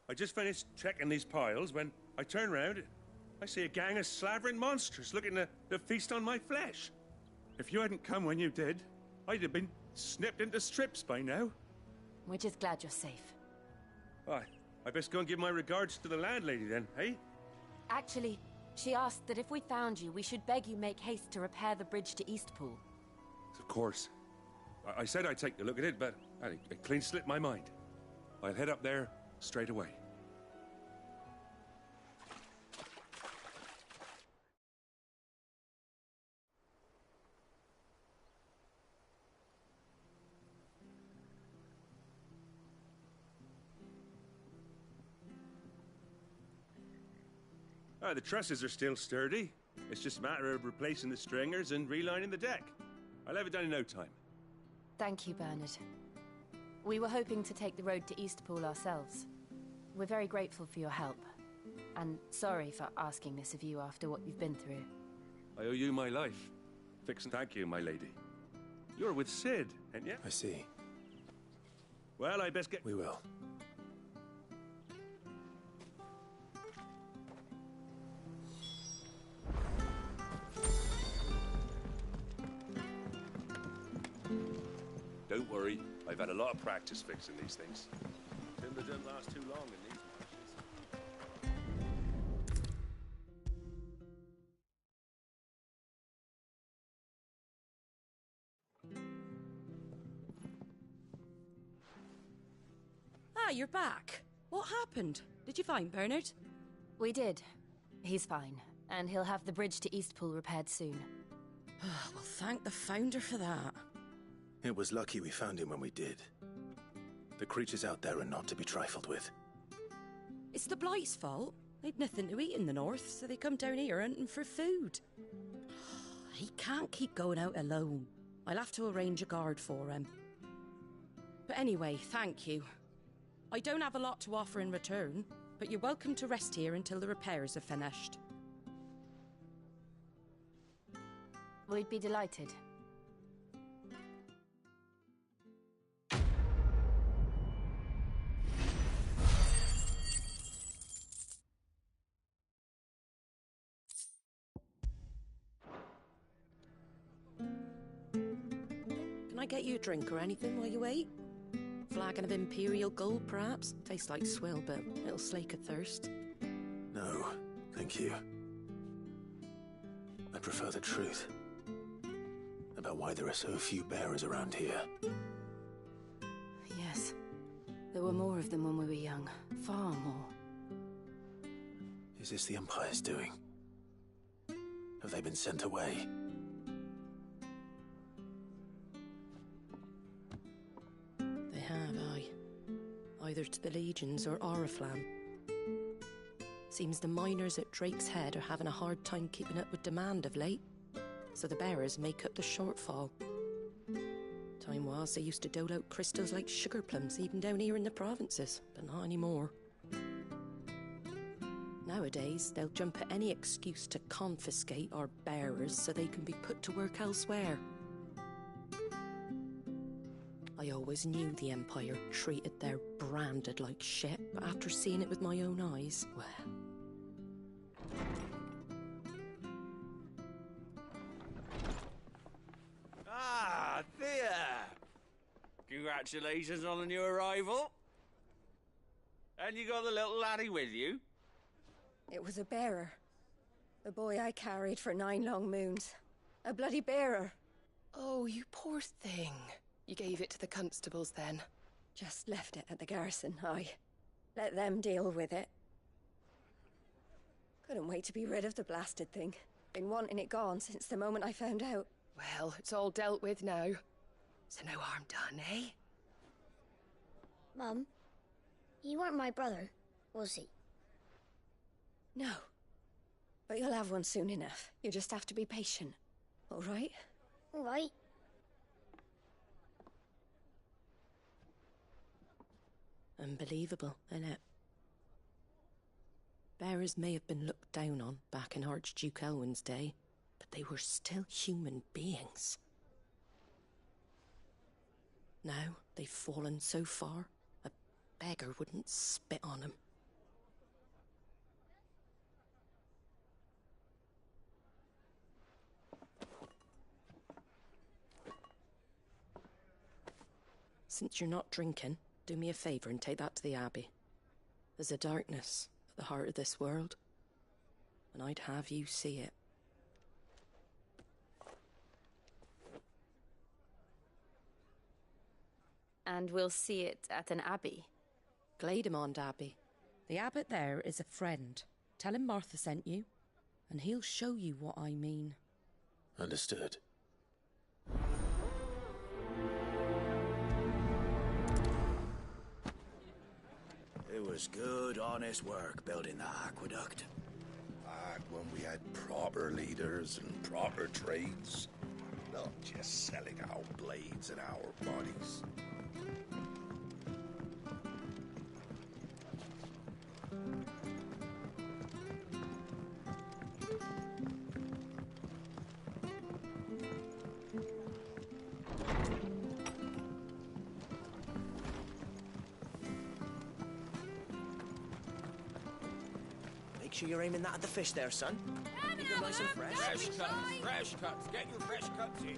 I just finished checking these piles when I turn around. I see a gang of slavering monsters looking to feast on my flesh. If you hadn't come when you did, I'd have been snipped into strips by now. We're just glad you're safe. I best go and give my regards to the landlady then, eh? Actually, she asked that if we found you, we should beg you make haste to repair the bridge to Eastpool. Of course. I said I'd take a look at it, but it clean slipped my mind. I'll head up there straight away. The trusses are still sturdy. It's just a matter of replacing the stringers and relining the deck. I'll have it done in no time. Thank you, Bernard. We were hoping to take the road to Eastpool ourselves. We're very grateful for your help. And sorry for asking this of you after what you've been through. I owe you my life. Fix and thank you, my lady. You're with Sid, ain't you? I see. Well, I best get... We will. Don't worry, I've had a lot of practice fixing these things. Timber don't last too long in these marshes. Ah, you're back. What happened? Did you find Bernard? We did. He's fine, and he'll have the bridge to Eastpool repaired soon. Well, thank the Founder for that. It was lucky we found him when we did. The creatures out there are not to be trifled with. It's the Blight's fault. They'd nothing to eat in the north, so they come down here hunting for food. He can't keep going out alone. I'll have to arrange a guard for him. But anyway, thank you. I don't have a lot to offer in return, but you're welcome to rest here until the repairs are finished. We'd be delighted. Can I get you a drink or anything while you wait? Flagon of Imperial Gold, perhaps? Tastes like swill, but it'll slake a thirst. No, thank you. I prefer the truth. About why there are so few bearers around here. Yes. There were more of them when we were young. Far more. Is this the Empire's doing? Have they been sent away? They have, aye. Either to the Legions or Oriflamme. Seems the miners at Drake's Head are having a hard time keeping up with demand of late, so the bearers make up the shortfall. Time was they used to dole out crystals like sugar plums even down here in the provinces, but not anymore. Nowadays, they'll jump at any excuse to confiscate our bearers so they can be put to work elsewhere. I always knew the Empire treated their branded like shit, but after seeing it with my own eyes, well... Ah, Thea! Congratulations on the new arrival. And you got the little laddie with you? It was a bearer. The boy I carried for 9 long moons. A bloody bearer. Oh, you poor thing. You gave it to the constables then? Just left it at the garrison, aye. Let them deal with it. Couldn't wait to be rid of the blasted thing. Been wanting it gone since the moment I found out. Well, it's all dealt with now. So no harm done, eh? Mum, he weren't my brother, was he? No. But you'll have one soon enough. You just have to be patient. All right? All right. Unbelievable, innit? Bearers may have been looked down on back in Archduke Elwin's day, but they were still human beings. Now they've fallen so far, a beggar wouldn't spit on them. Since you're not drinking, do me a favour and take that to the Abbey. There's a darkness at the heart of this world, and I'd have you see it. And we'll see it at an abbey? Glademond Abbey. The abbot there is a friend. Tell him Martha sent you, and he'll show you what I mean. Understood. It was good, honest work building the aqueduct. Back when we had proper leaders and proper trades. Not just selling our blades and our bodies. Make sure you're aiming that at the fish there, son. Keep them nice and fresh. Fresh cuts, fresh cuts. Get your fresh cuts here.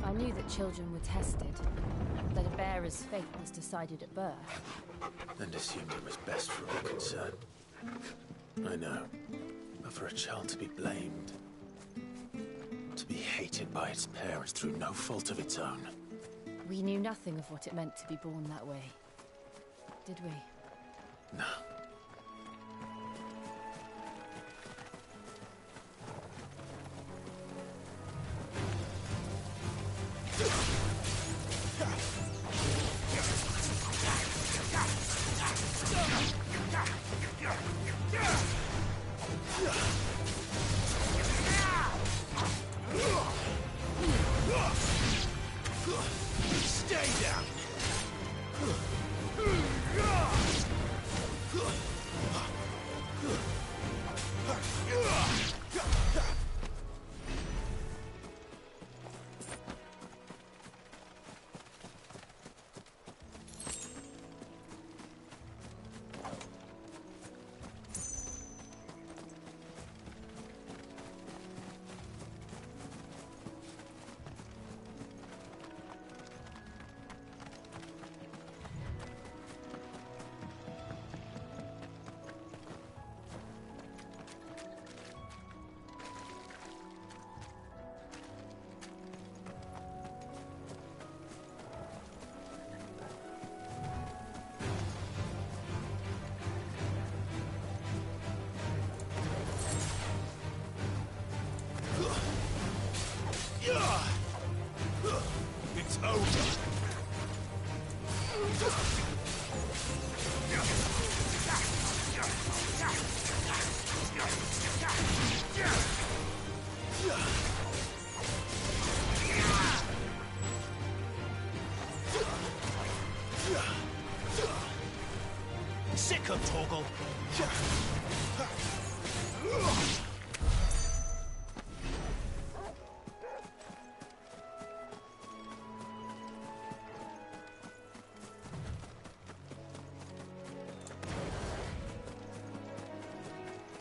I knew that children were tested, that a bearer's fate was decided at birth. And assumed it was best for all concerned. I know. But for a child to be blamed, to be hated by its parents through no fault of its own. We knew nothing of what it meant to be born that way, did we? No. Stay down!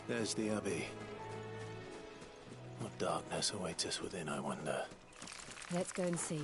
There's the Abbey. What darkness awaits us within, I wonder? Let's go and see.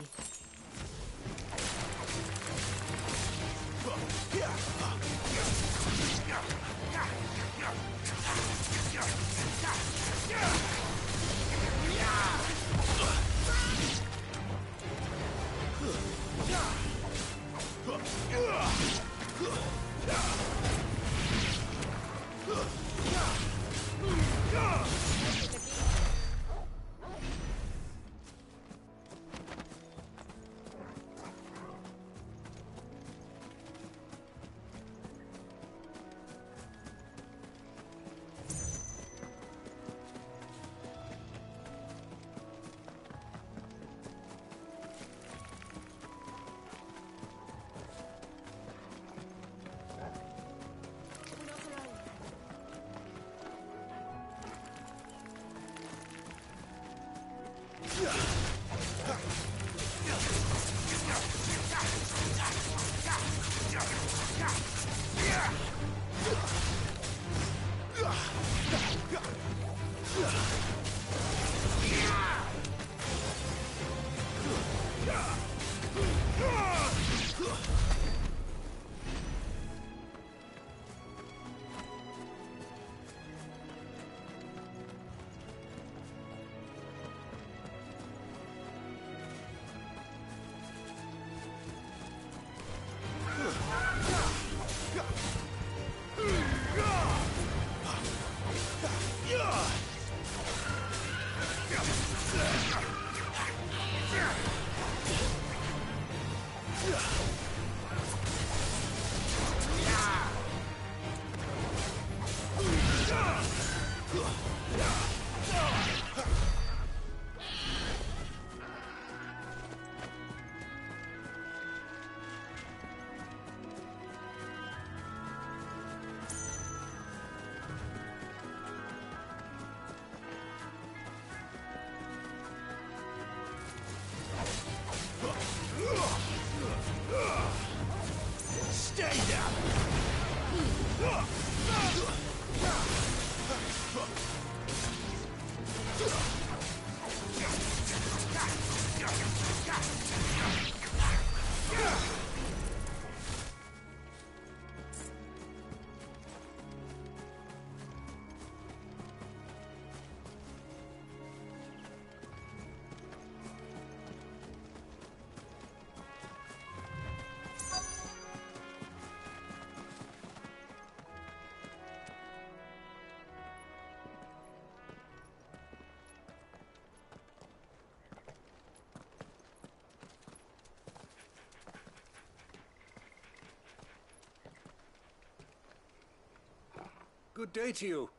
Good day to you.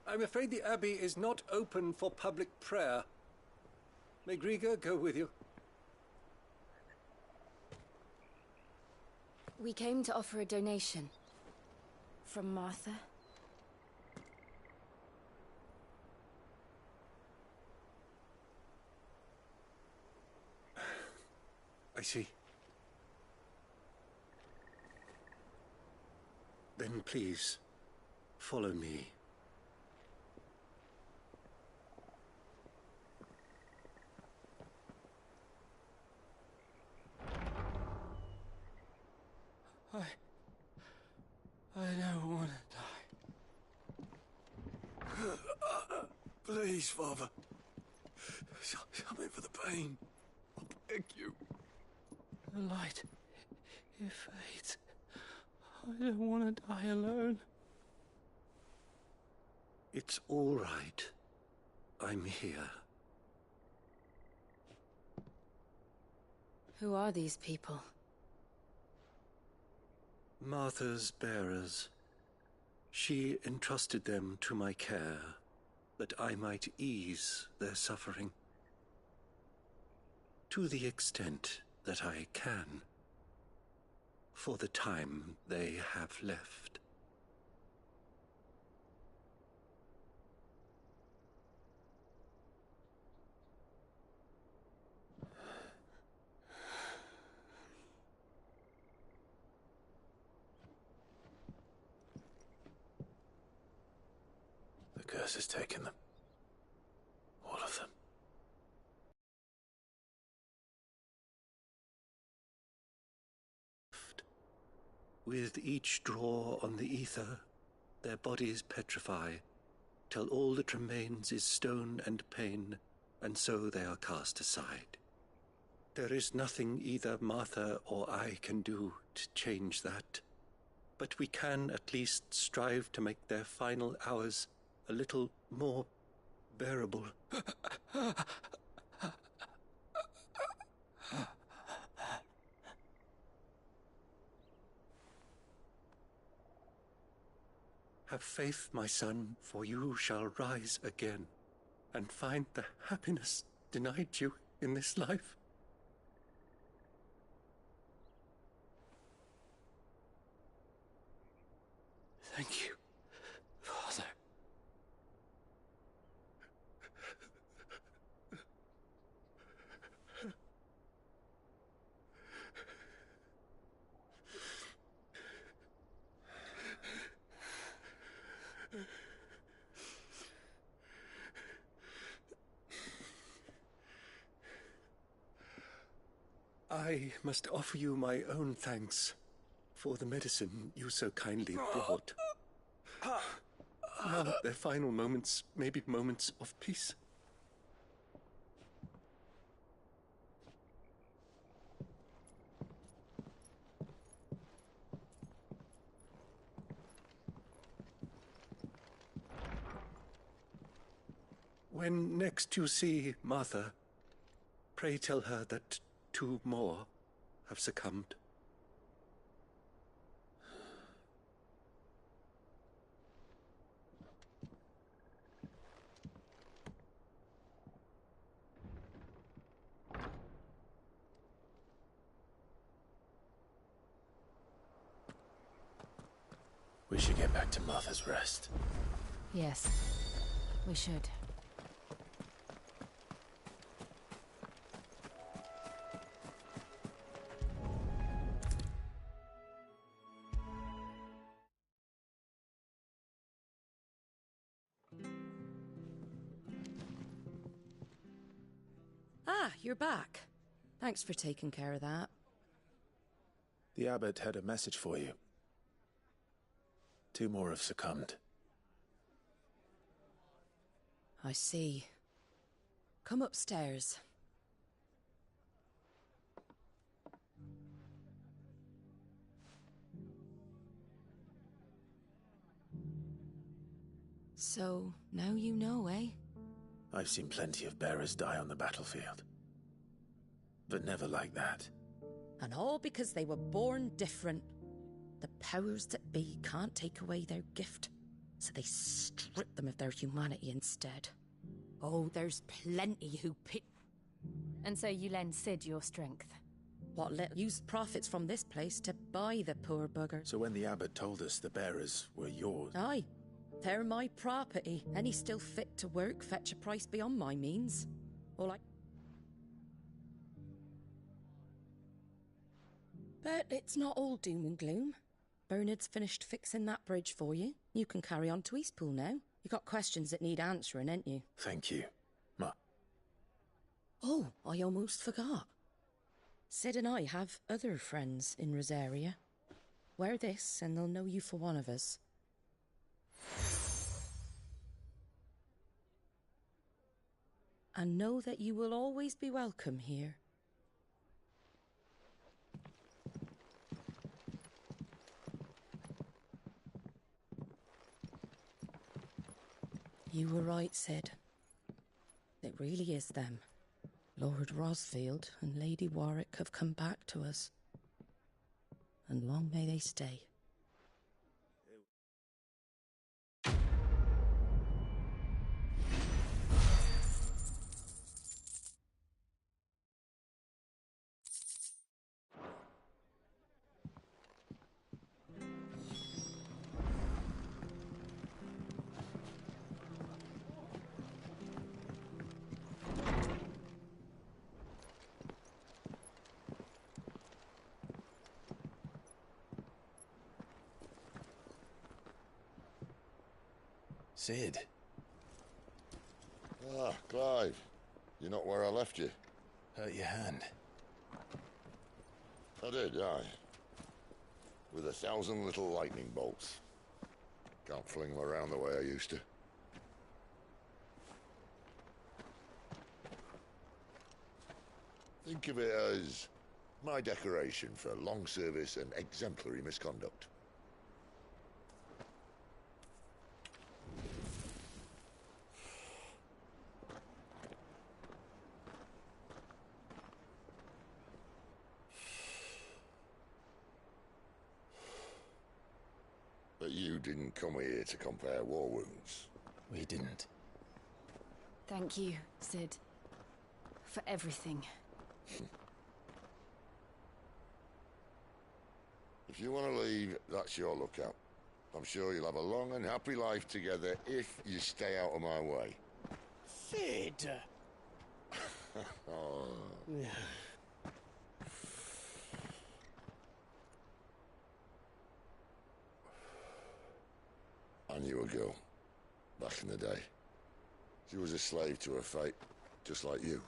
I'm afraid the Abbey is not open for public prayer. May Griga go with you? We came to offer a donation. From Martha. I see. Then please, follow me. I don't want to die. Please, Father. Something for the pain. I beg you. The light, it fades. I don't want to die alone. It's all right. I'm here. Who are these people? Martha's bearers. She entrusted them to my care, that I might ease their suffering. To the extent that I can. for the time they have left. The curse has taken them. All of them. With each draw on the ether, their bodies petrify, till all that remains is stone and pain, and so they are cast aside. There is nothing either Martha or I can do to change that, but we can at least strive to make their final hours a little more bearable. Have faith, my son, for you shall rise again, and find the happiness denied you in this life. Thank you, Father. I must offer you my own thanks for the medicine you so kindly brought. Now their final moments may be moments of peace. When next you see Martha, pray tell her that 2 more have succumbed. We should get back to Martha's Rest. Yes, we should. Ah, you're back. Thanks for taking care of that. The abbot had a message for you. 2 more have succumbed. I see. Come upstairs. So, now you know, eh? I've seen plenty of bearers die on the battlefield. But never like that. And all because they were born different. The powers that be can't take away their gift, so they strip them of their humanity instead. Oh, there's plenty who And so you lend Cid your strength? What little use profits from this place to buy the poor bugger. So when the abbot told us the bearers were yours... Aye, they're my property. Any still fit to work fetch a price beyond my means. All I... But it's not all doom and gloom. Bernard's finished fixing that bridge for you. You can carry on to Eastpool now. You got questions that need answering, ain't you? Thank you, Ma. Oh, I almost forgot. Cid and I have other friends in Rosaria. Wear this and they'll know you for one of us. And know that you will always be welcome here. You were right, Cid. It really is them. Lord Rosfield and Lady Warwick have come back to us. And long may they stay. Cid. Ah, Clive. You're not where I left you. Hurt your hand. I did, aye. With 1,000 little lightning bolts. Can't fling them around the way I used to. Think of it as my decoration for long service and exemplary misconduct. But you didn't come here to compare war wounds. We didn't. Thank you, Cid. For everything. If you want to leave, that's your lookout. I'm sure you'll have a long and happy life together if you stay out of my way. Cid! Oh. I knew a girl, back in the day. She was a slave to her fate, just like you.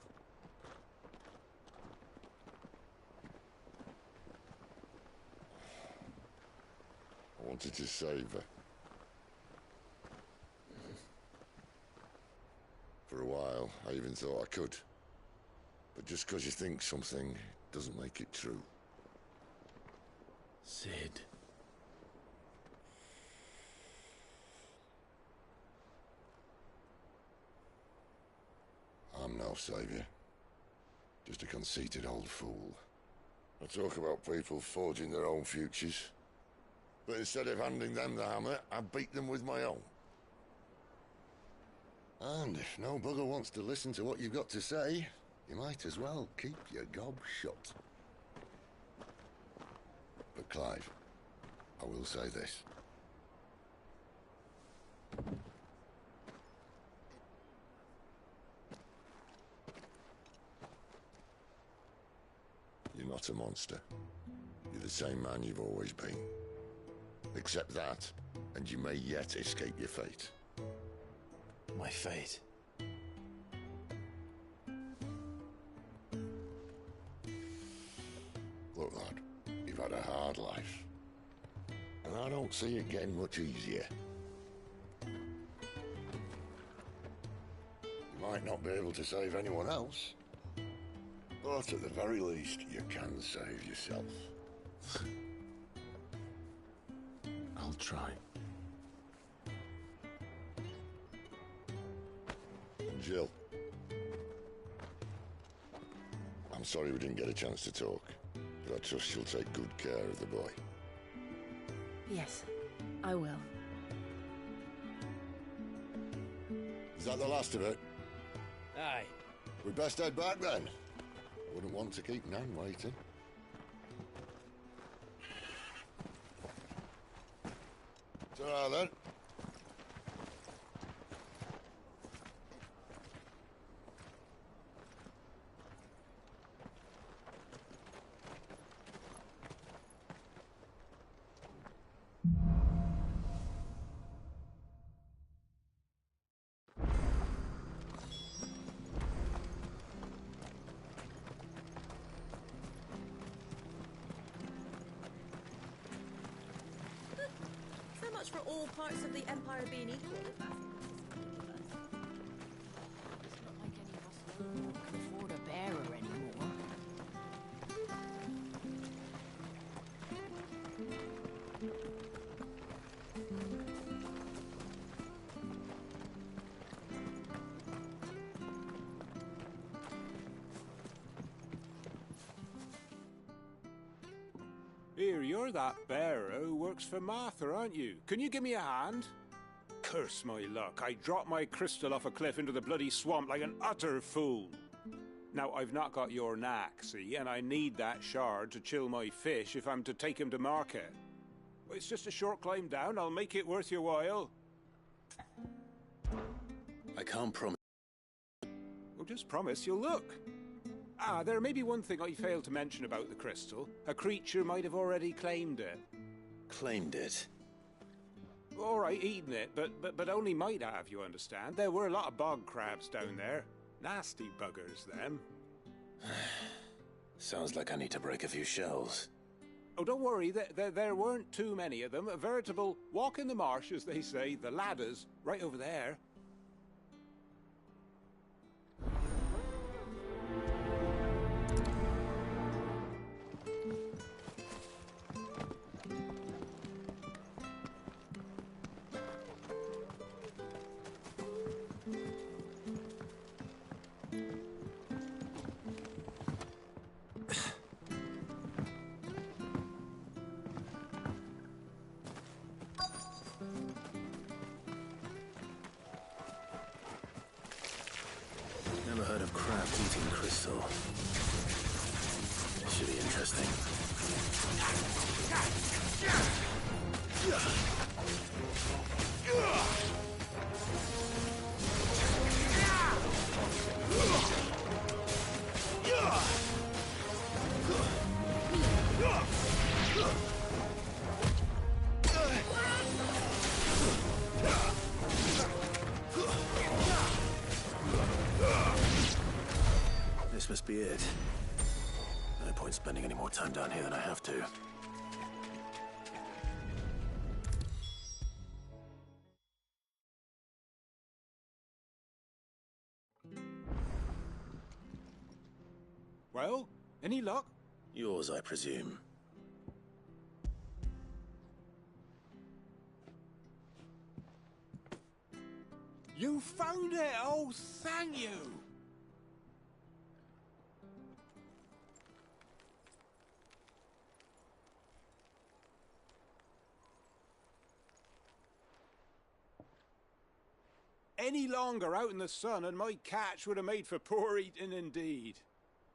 I wanted to save her. For a while, I even thought I could. But just because you think something doesn't make it true. Cid. I'm no savior. Just a conceited old fool. I talk about people forging their own futures. But instead of handing them the hammer, I beat them with my own. And if no bugger wants to listen to what you've got to say, you might as well keep your gob shut. But Clive, I will say this. You're not a monster. You're the same man you've always been. Accept that, and you may yet escape your fate. My fate? Look, lad, you've had a hard life. And I don't see it getting much easier. You might not be able to save anyone else, but at the very least, you can save yourself. I'll try. And Jill, I'm sorry we didn't get a chance to talk, but I trust she'll take good care of the boy. Yes, I will. Is that the last of it? Aye. We'd best head back then. Wouldn't want to keep Nan waiting. Ta-ra then. So much for all parts of the Empire being equal. Can afford a bearer anymore. Here, you're that bearer who works for Martha, aren't you? Can you give me a hand? Curse my luck, I dropped my crystal off a cliff into the bloody swamp like an utter fool. Now, I've not got your knack, see, and I need that shard to chill my fish if I'm to take him to market. It's just a short climb down, I'll make it worth your while. I can't promise. Well, just promise you'll look. Ah, there may be one thing I failed to mention about the crystal. A creature might have already claimed it. Claimed it? All right, eating it, but only might have, you understand. There were a lot of bog crabs down there. Nasty buggers, them. Sounds like I need to break a few shells. Oh, don't worry, there weren't too many of them. A veritable walk in the marsh, as they say. The ladders, right over there. Never heard of crabs eating crystal. This should be interesting. This must be it. No point spending any more time down here than I have to. Well, any luck? Yours, I presume. You found it! Oh, thank you! Any longer out in the sun and my catch would have made for poor eating indeed.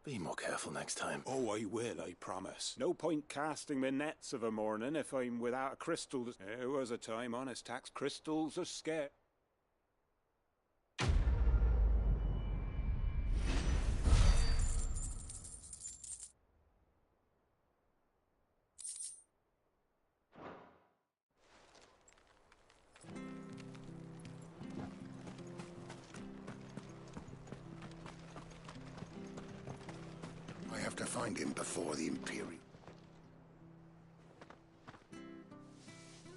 Be more careful next time. Oh, I will, I promise. No point casting my nets of a morning if I'm without a crystal. There was a time, honest tax, crystals are scarce. I have to find him before the Imperial.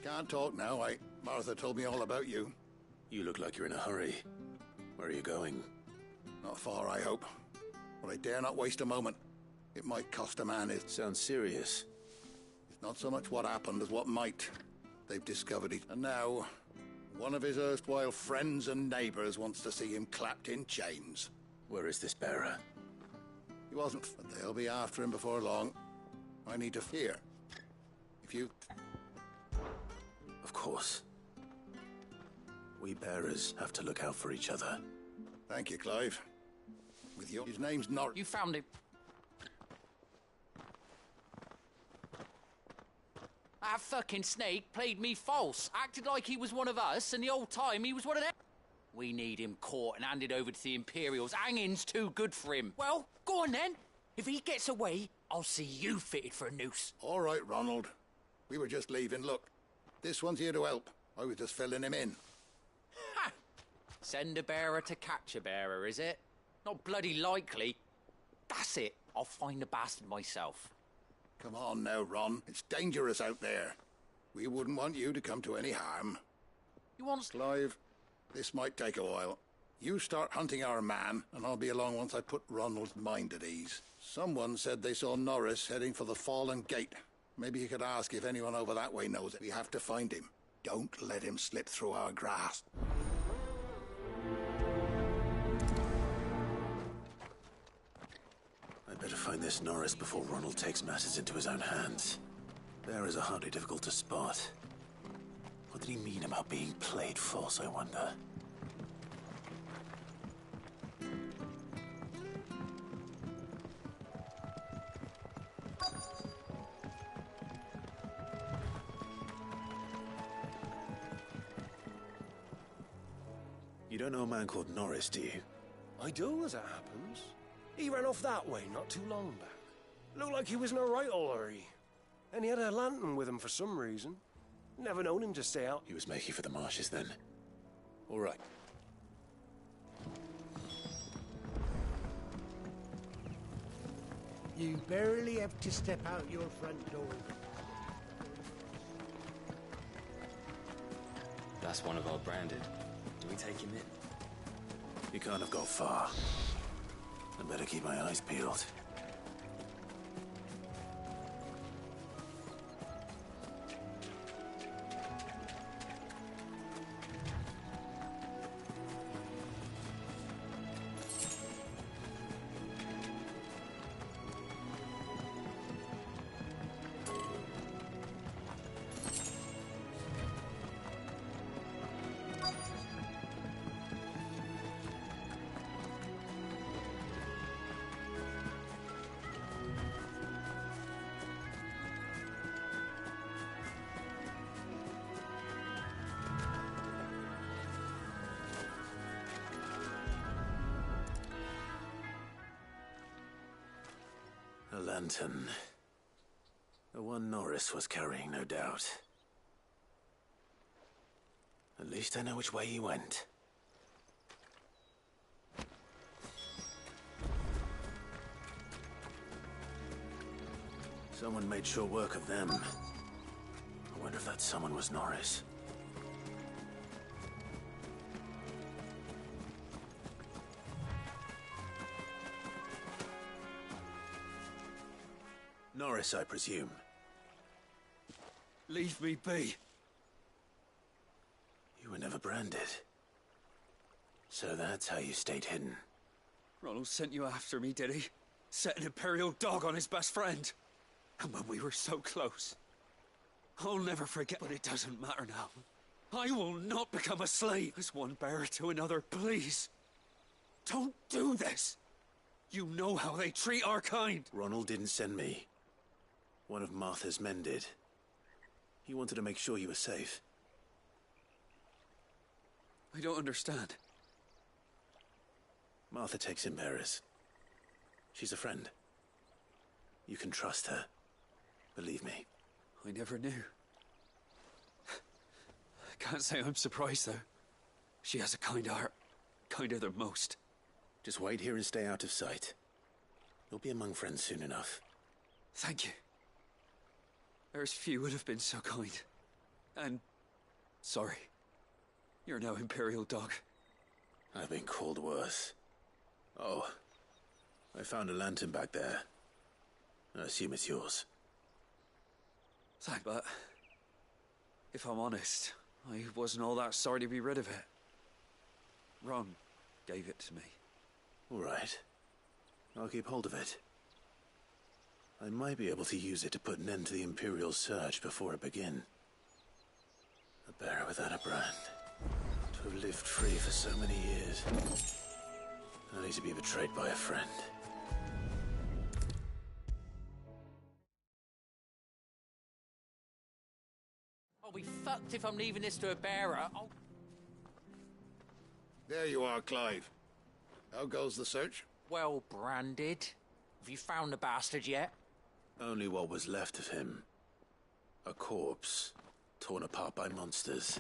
Can't talk now. Martha told me all about you. You look like you're in a hurry. Where are you going? Not far, I hope. But I dare not waste a moment. It might cost a man his... Sounds serious. It's not so much what happened as what might. They've discovered it. And now, one of his erstwhile friends and neighbors wants to see him clapped in chains. Where is this bearer? He wasn't, but they'll be after him before long. I need to fear. If you... Of course. We bearers have to look out for each other. Thank you, Clive. With you, his name's Norris. You found him. That fucking snake played me false, acted like he was one of us, and the whole time he was one of them. We need him caught and handed over to the Imperials. Hanging's too good for him. Well, go on then. If he gets away, I'll see you fitted for a noose. All right, Ronald. We were just leaving. Look, this one's here to help. I was just filling him in. Ha! Send a bearer to catch a bearer, is it? Not bloody likely. That's it. I'll find the bastard myself. Come on now, Ron. It's dangerous out there. We wouldn't want you to come to any harm. You want... Clive, this might take a while. You start hunting our man, and I'll be along once I put Ronald's mind at ease. Someone said they saw Norris heading for the Fallen Gate. Maybe you could ask if anyone over that way knows it. We have to find him. Don't let him slip through our grasp. I'd better find this Norris before Ronald takes matters into his own hands. Bearers are hardly difficult to spot. What did he mean about being played false, I wonder? You don't know a man called Norris, do you? I do, as it happens. He ran off that way not too long back. Looked like he was in a right hurry. And he had a lantern with him for some reason. Never known him to stay out. He was making for the marshes then. All right. You barely have to step out your front door. That's one of our branded. Do we take him in? He can't have got far. I better keep my eyes peeled. A lantern. The one Norris was carrying, no doubt. At least I know which way he went. Someone made sure work of them. I wonder if that someone was Norris. Norris, I presume. Leave me be. You were never branded. So that's how you stayed hidden. Ronald sent you after me, did he? Set an Imperial dog on his best friend. And when we were so close. I'll never forget, but it doesn't matter now. I will not become a slave as one bearer to another, please. Don't do this. You know how they treat our kind. Ronald didn't send me. One of Martha's men did. He wanted to make sure you were safe. I don't understand. Martha takes in bearers. She's a friend. You can trust her. Believe me. I never knew. I can't say I'm surprised, though. She has a kind heart. Kinder than most. Just wait here and stay out of sight. You'll be among friends soon enough. Thank you. There's few would have been so kind. And... sorry. You're now Imperial Dog. I've been called worse. Oh. I found a lantern back there. I assume it's yours. Thank, but... if I'm honest, I wasn't all that sorry to be rid of it. Ron gave it to me. All right. I'll keep hold of it. I might be able to use it to put an end to the Imperial surge before it begin. A bearer without a brand. To have lived free for so many years. Only to be betrayed by a friend. I'll be fucked if I'm leaving this to a bearer. There you are, Clive. How goes the search? Well branded. Have you found the bastard yet? Only what was left of him. A corpse, torn apart by monsters.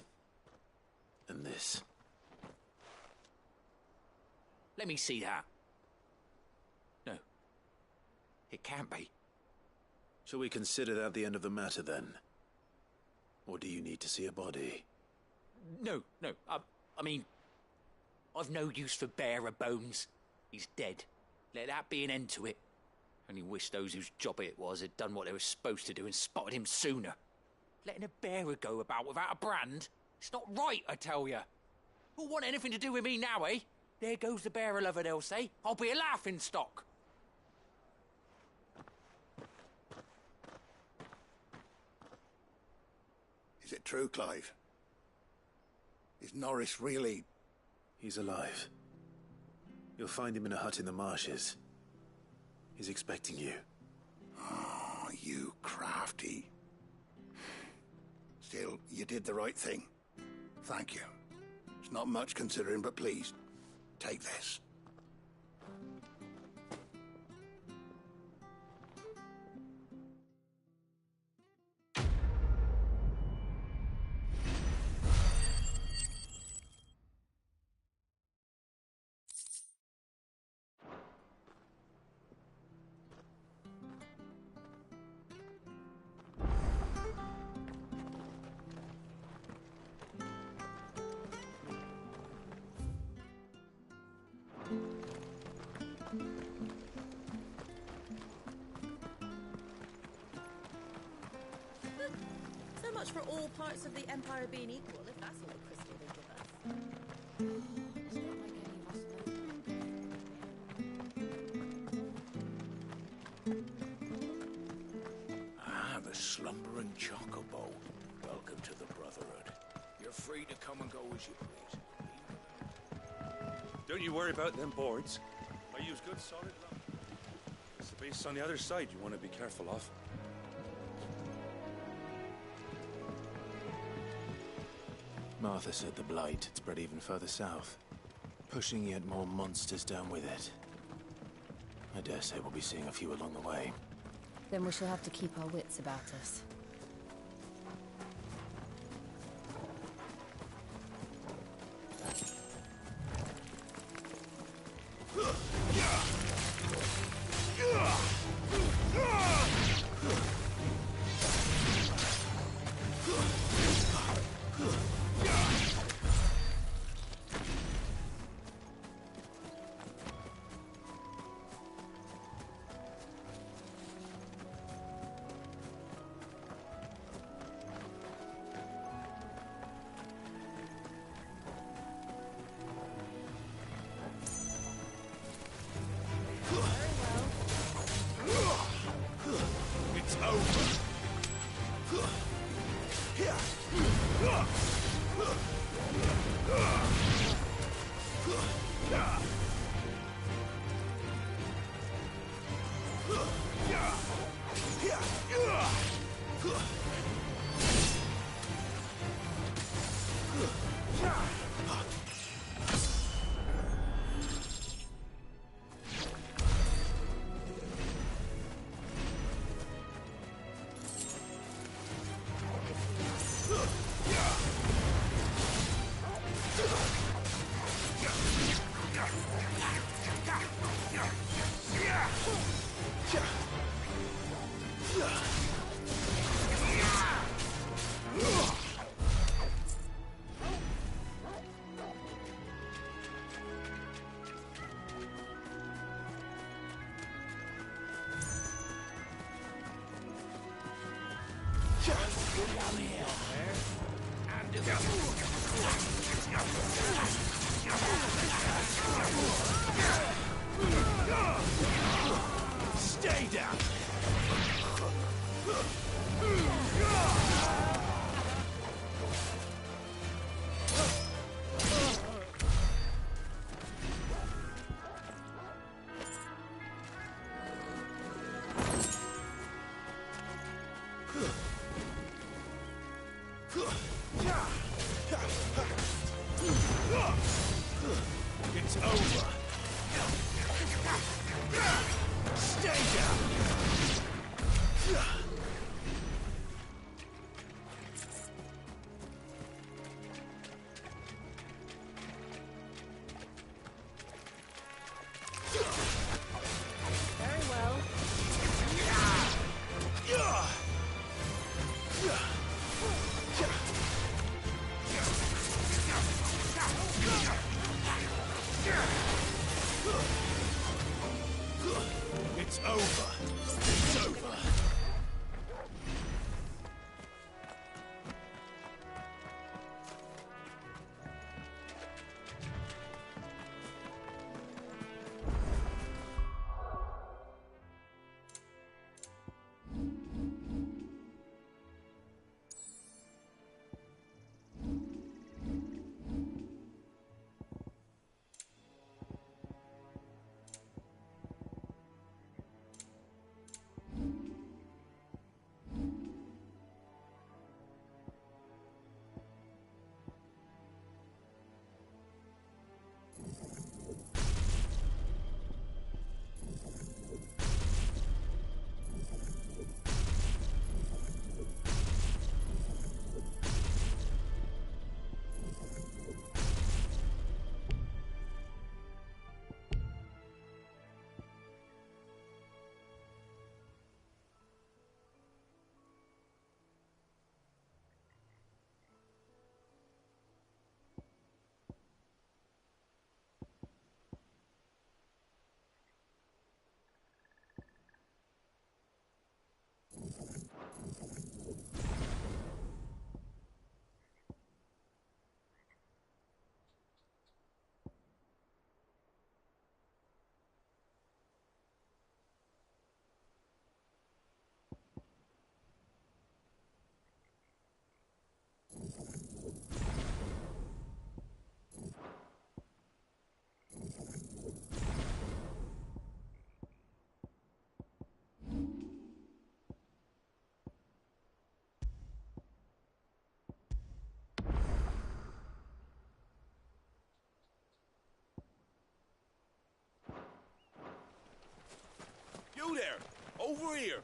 And this. Let me see that. No. It can't be. Shall we consider that the end of the matter, then? Or do you need to see a body? No. I mean... I've no use for bearer bones. He's dead. Let that be an end to it. Only wish those whose job it was had done what they were supposed to do and spotted him sooner. Letting a bearer go about without a brand? It's not right, I tell you. Who'll want anything to do with me now, eh? There goes the bearer lover, they'll say. I'll be a laughingstock. Is it true, Clive? Is Norris really... He's alive. You'll find him in a hut in the marshes. He's expecting you. Oh, you crafty. Still, you did the right thing. Thank you. It's not much considering, but please, take this. much for all parts of the Empire being equal, if that's all Crystal will give us. It's not like any of us The slumbering chocobo. Welcome to the Brotherhood. You're free to come and go as you please. Don't you worry about them boards. I use good solid lumber. It's the base on the other side you want to be careful of. Martha said the Blight had spread even further south, pushing yet more monsters down with it. I dare say we'll be seeing a few along the way. Then we shall have to keep our wits about us. Stay down! It's over. Stay down. Very well. It's over. It's over. there! Over here!